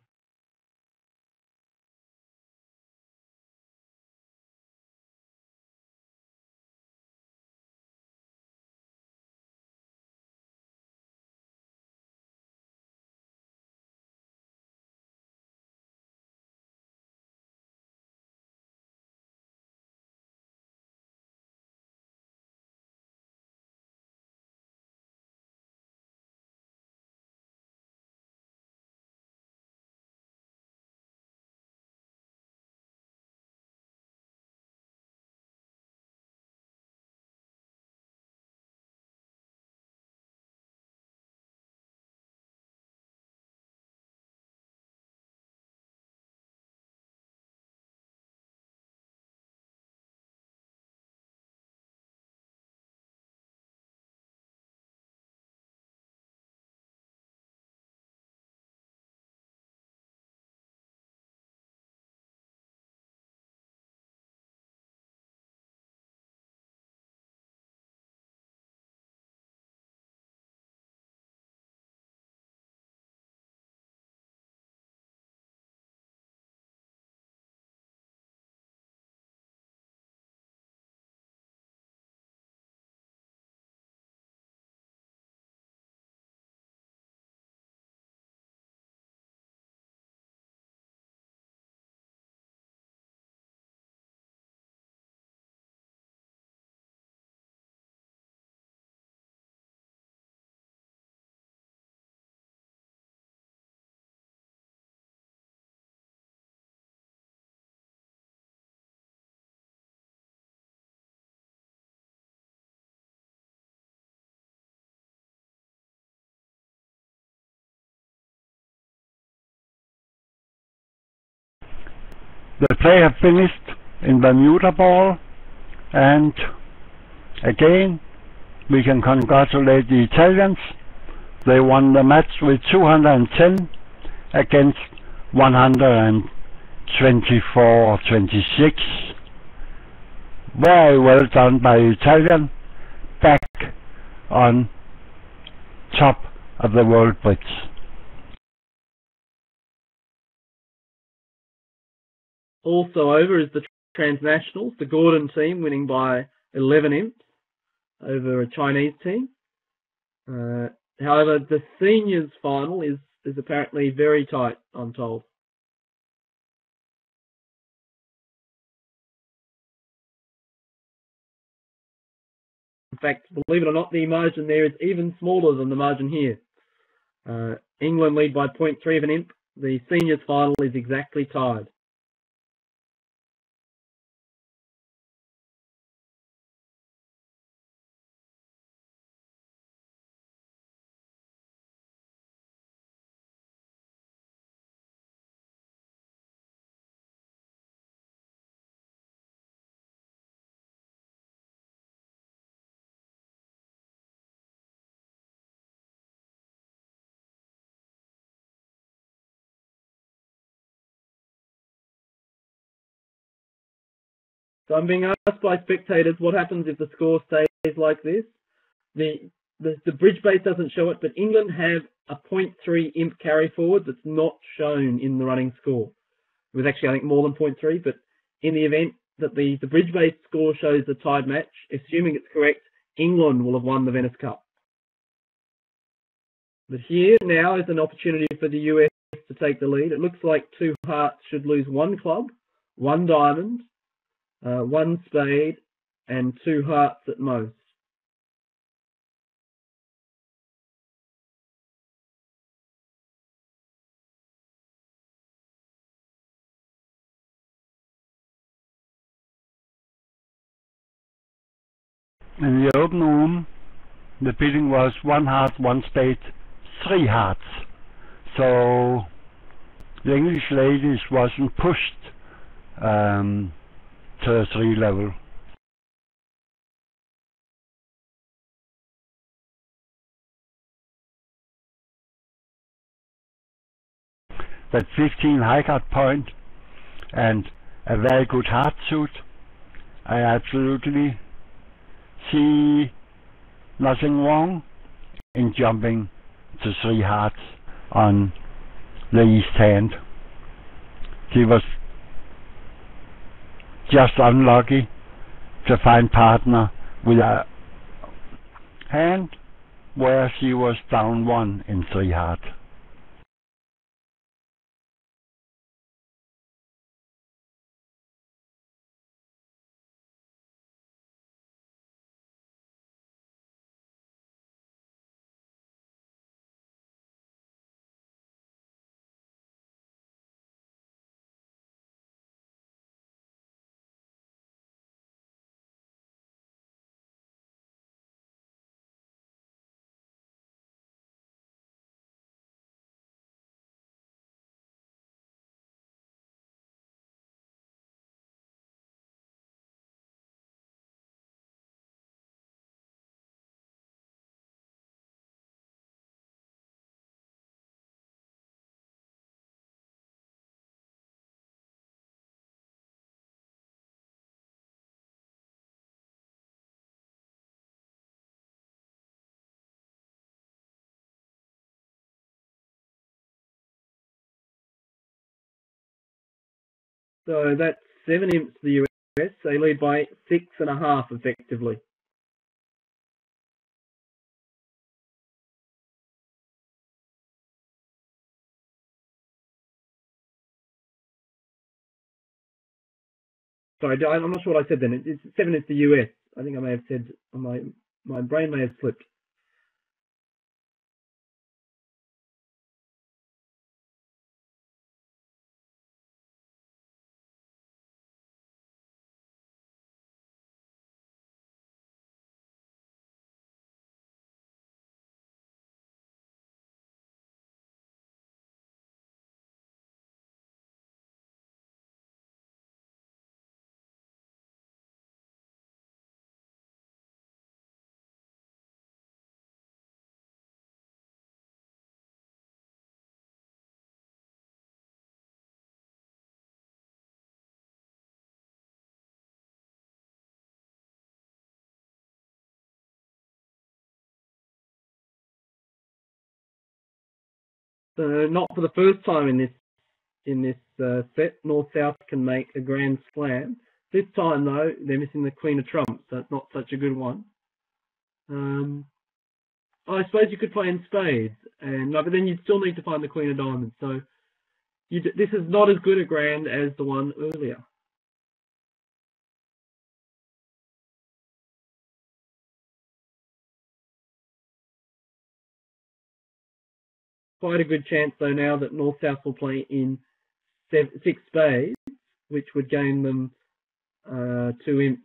The play have finished in Bermuda ball, and again we can congratulate the Italians. They won the match with 210 against 124-26. Very well done by the Italian, back on top of the world bridge. Also over is the transnationals, the Gordon team winning by 11 imps over a Chinese team. However, the seniors final is apparently very tight, I'm told. In fact, believe it or not, the margin there is even smaller than the margin here. England lead by 0.3 of an imp. The seniors final is exactly tied. So I'm being asked by spectators what happens if the score stays like this. The bridge base doesn't show it, but England have a 0.3 imp carry forward that's not shown in the running score. It was actually, I think, more than 0.3, but in the event that the bridge base score shows a tied match, assuming it's correct, England will have won the Venice Cup. But here now is an opportunity for the US to take the lead. It looks like two hearts should lose one club, one diamond, one spade, and two hearts at most. In the open room, the bidding was one heart, one spade, three hearts. So the English ladies wasn't pushed to the 3 level. That 15 high card point and a very good heart suit, I absolutely see nothing wrong in jumping to 3 hearts on the east hand. She was just unlucky to find partner with a hand where she was down 1 in 3 hearts. So that's 7 imps to the US. They lead by 6.5 effectively. Sorry, I'm not sure what I said then. It's 7 is the US. I think I may have said, my brain may have slipped. So not for the first time in this set, North-South can make a grand slam. This time, though, they're missing the Queen of Trumps, so it's not such a good one. I suppose you could play in spades, and no, but then you'd still need to find the queen of diamonds. So this is not as good a grand as the one earlier. Quite a good chance though now that North-South will play in 6 spades, which would gain them 2 imps.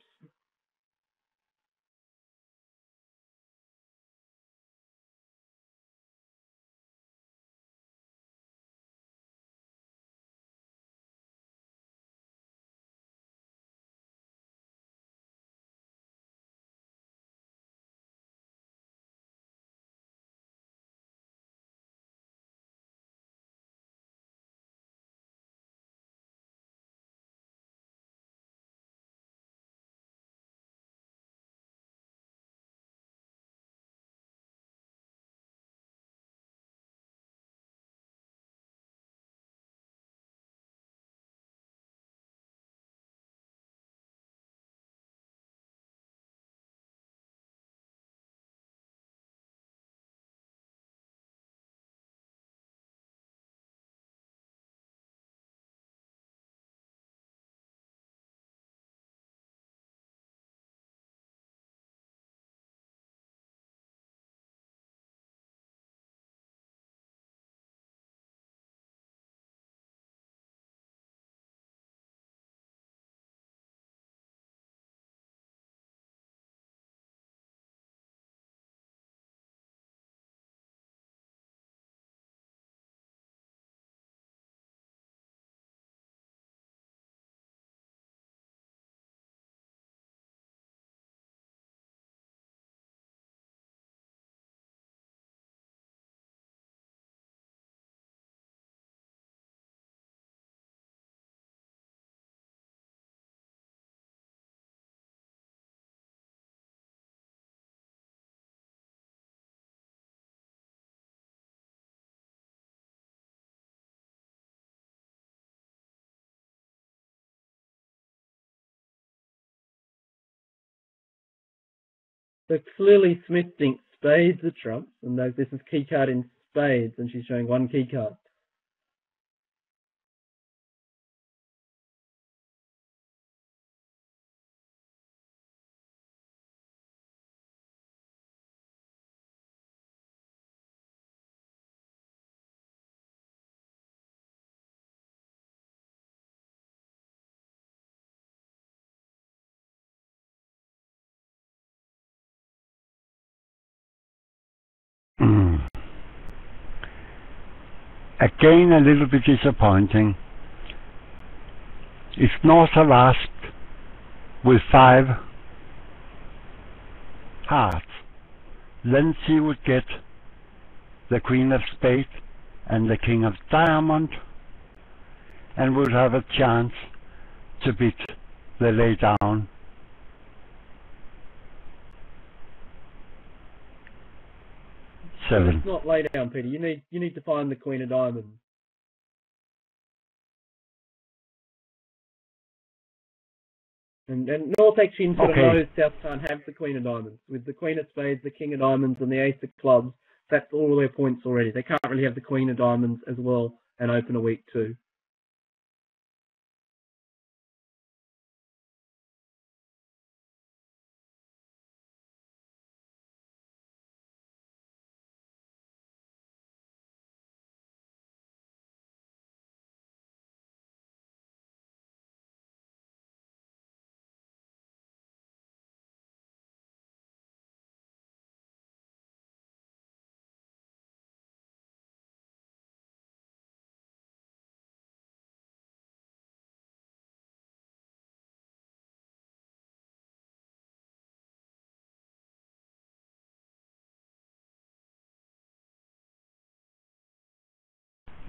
So clearly Smith thinks spades are trumps, and this is key card in spades, and she's showing 1 key card. Again, a little bit disappointing. If North had asked with 5 hearts, then she would get the queen of spades and the king of diamond, and would have a chance to beat the lay down. It's not lay down, Peter. You need to find the queen of diamonds. And North actually sort of knows South can't have the queen of diamonds. With the queen of spades, the king of diamonds, and the ace of clubs, that's all their points already. They can't really have the queen of diamonds as well and open a week 2.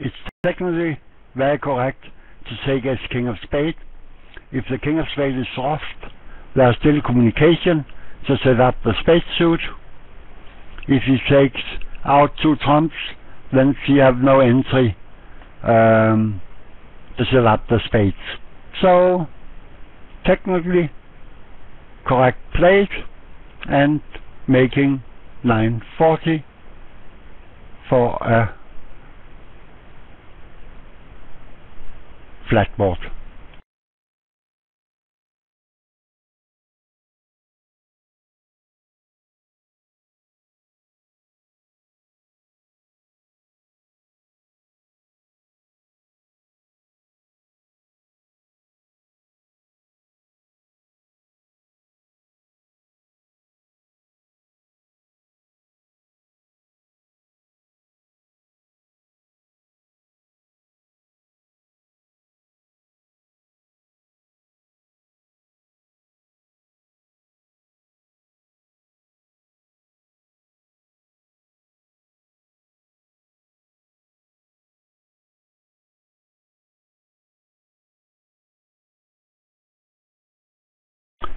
It's technically very correct to take as king of spades. If the king of spades is soft, there's still communication to set up the spade suit. If he takes out 2 trumps, then she have no entry to set up the spades. So, technically correct play and making 940 for a flat board.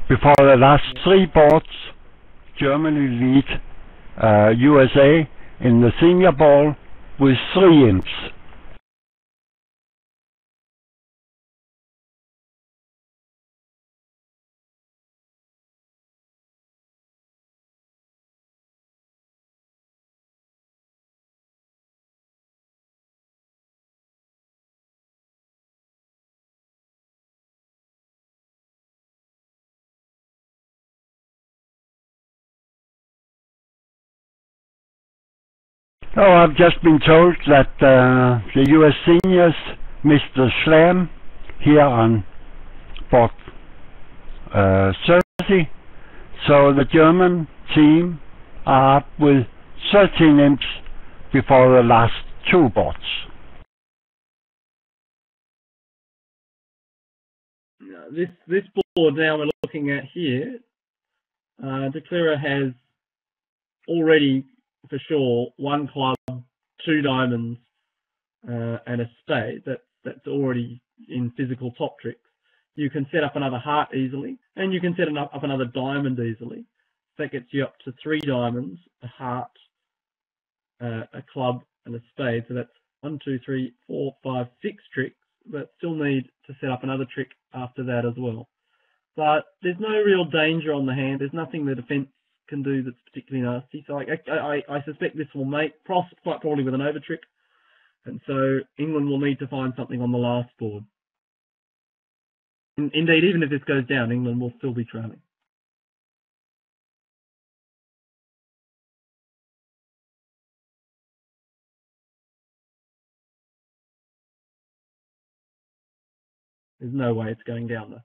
Before the last three boards, Germany lead USA in the senior ball with 3 imps. Oh, I've just been told that the US seniors missed the slam here on board 30, so the German team are up with 13 imps before the last 2 boards. This board now we're looking at here, Declarer has already for sure 1 club, 2 diamonds, and a spade. That's already in physical top tricks. You can set up another heart easily, and you can set up another diamond easily. That gets you up to 3 diamonds, a heart, a club, and a spade. So that's 1, 2, 3, 4, 5, 6 tricks, but still need to set up another trick after that as well. But there's no real danger on the hand. There's nothing the defence can do that's particularly nasty. So I suspect this will make quite probably with an over trick. And so England will need to find something on the last board. Indeed, even if this goes down, England will still be trailing. There's no way it's going down though.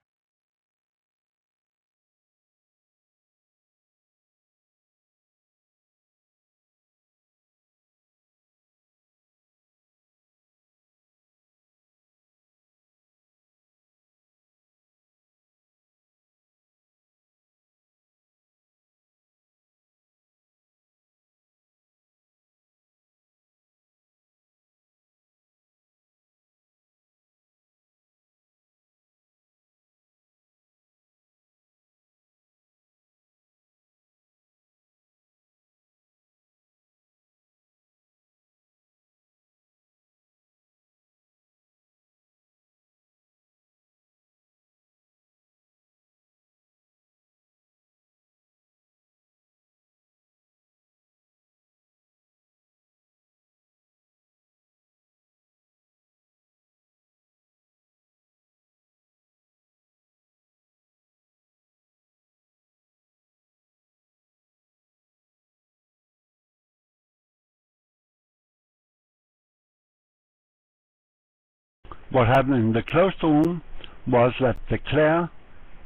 What happened in the closed room was that the Clare,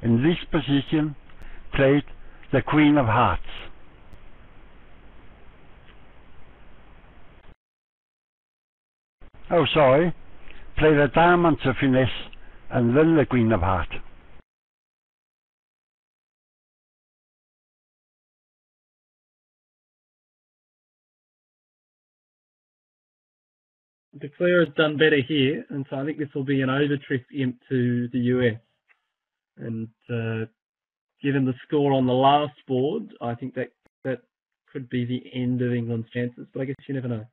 in this position, played the Queen of Hearts. Oh, sorry. Played a diamond to finesse, and then the Queen of Hearts. Declare has done better here, and so I think this will be an over trick imp to the US. And given the score on the last board, I think that could be the end of England's chances, but I guess you never know.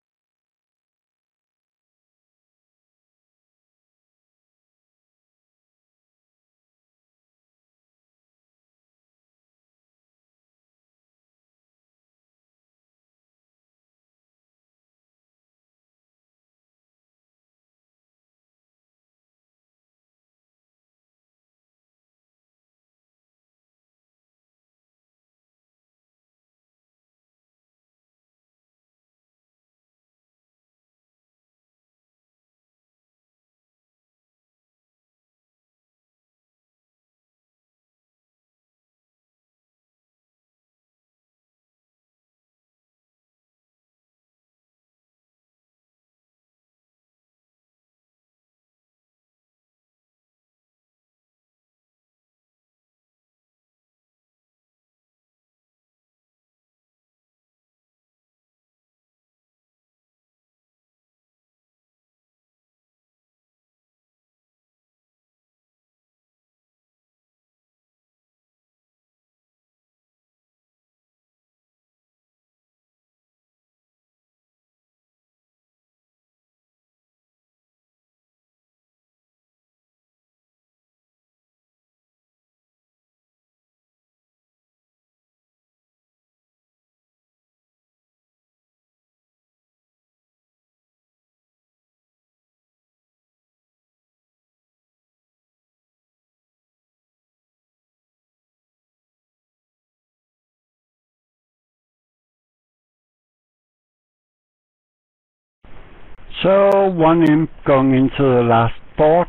So one imp going into the last board.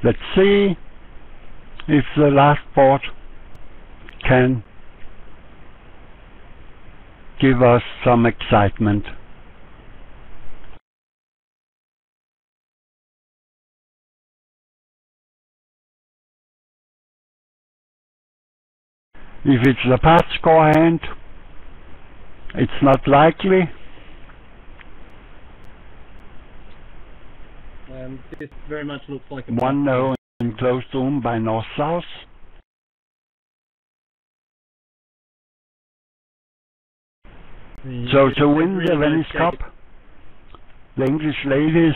Let's see if the last board can give us some excitement. If it's a part score hand, it's not likely. This very much looks like a 1-0 in closed room by North-South. So to win the Venice Cup, the English ladies...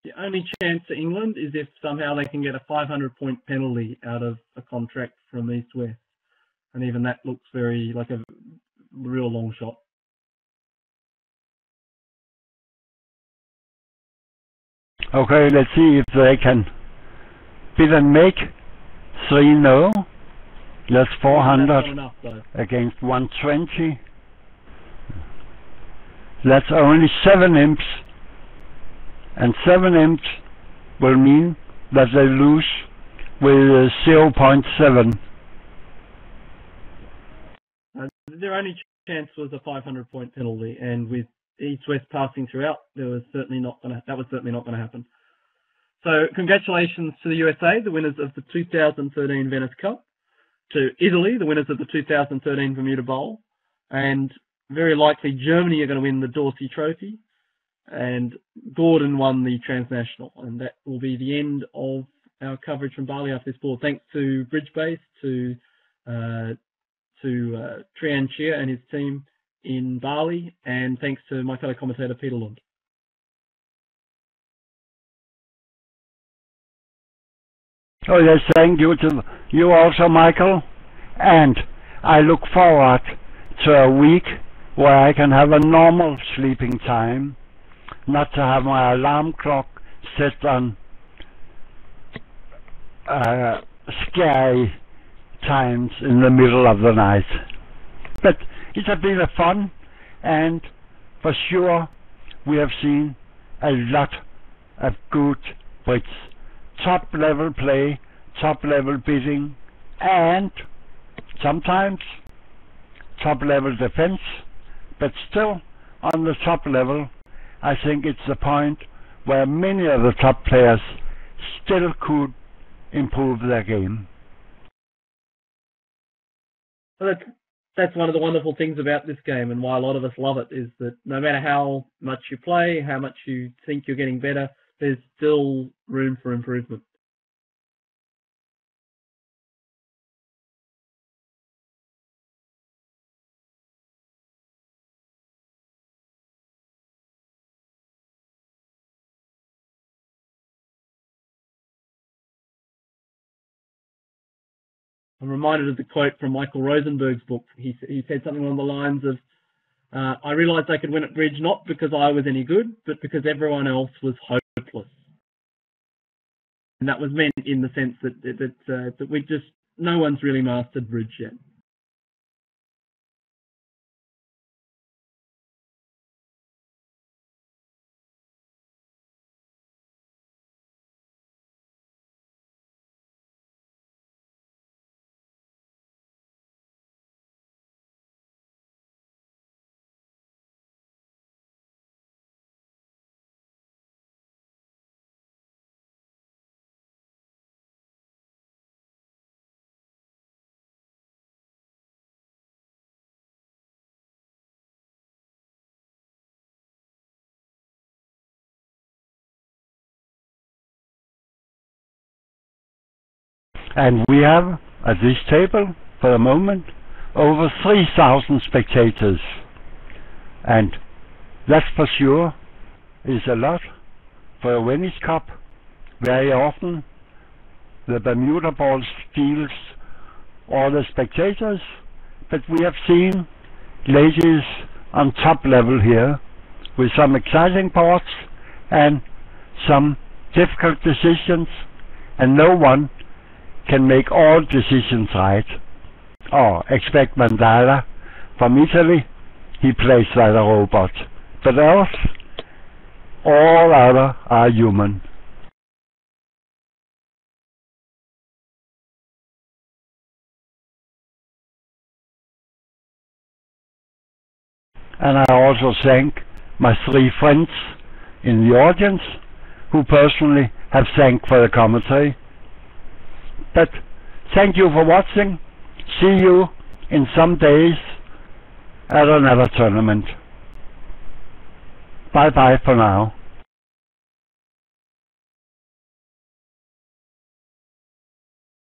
The only chance for England is if somehow they can get a 500-point penalty out of a contract from East-West. And even that looks very like a real long shot. Okay, let's see if they can bid and make 3-0. That's 400 enough, against 120. That's only 7 imps. And 7 imps will mean that they lose with 0.7. Their only chance was a 500-point penalty, and with East-West passing throughout, that was certainly not going to happen. So, congratulations to the USA, the winners of the 2013 Venice Cup, to Italy, the winners of the 2013 Bermuda Bowl, and very likely Germany are going to win the Dorsey Trophy, and Gordon won the Transnational, and that will be the end of our coverage from Bali after this board. Thanks to Bridgebase, to Trian Chia and his team in Bali, and thanks to my fellow commentator Peter Lund. Oh yes, thank you to you also, Michael, and I look forward to a week where I can have a normal sleeping time, not to have my alarm clock set on scary times in the middle of the night. But it's a bit of fun, and for sure we have seen a lot of good bridge, top level play, top level bidding, and sometimes top level defense, but still on the top level I think it's the point where many of the top players still could improve their game. Well, that's one of the wonderful things about this game, and why a lot of us love it, is that no matter how much you play, how much you think you're getting better, there's still room for improvement. I'm reminded of the quote from Michael Rosenberg's book. He said something along the lines of, I realised I could win at bridge not because I was any good, but because everyone else was hopeless. And that was meant in the sense that we just, no one's really mastered bridge yet. And we have, at this table, for the moment, over 3,000 spectators. And that for sure is a lot for a Venice Cup. Very often the Bermuda Bowl steals all the spectators, but we have seen ladies on top level here with some exciting parts and some difficult decisions, and no one can make all decisions right. Or expect Mandala from Italy. He plays like a robot. but else all other are human. And I also thank my 3 friends in the audience who personally have thanked for the commentary. But thank you for watching. See you in some days at another tournament. Bye bye for now.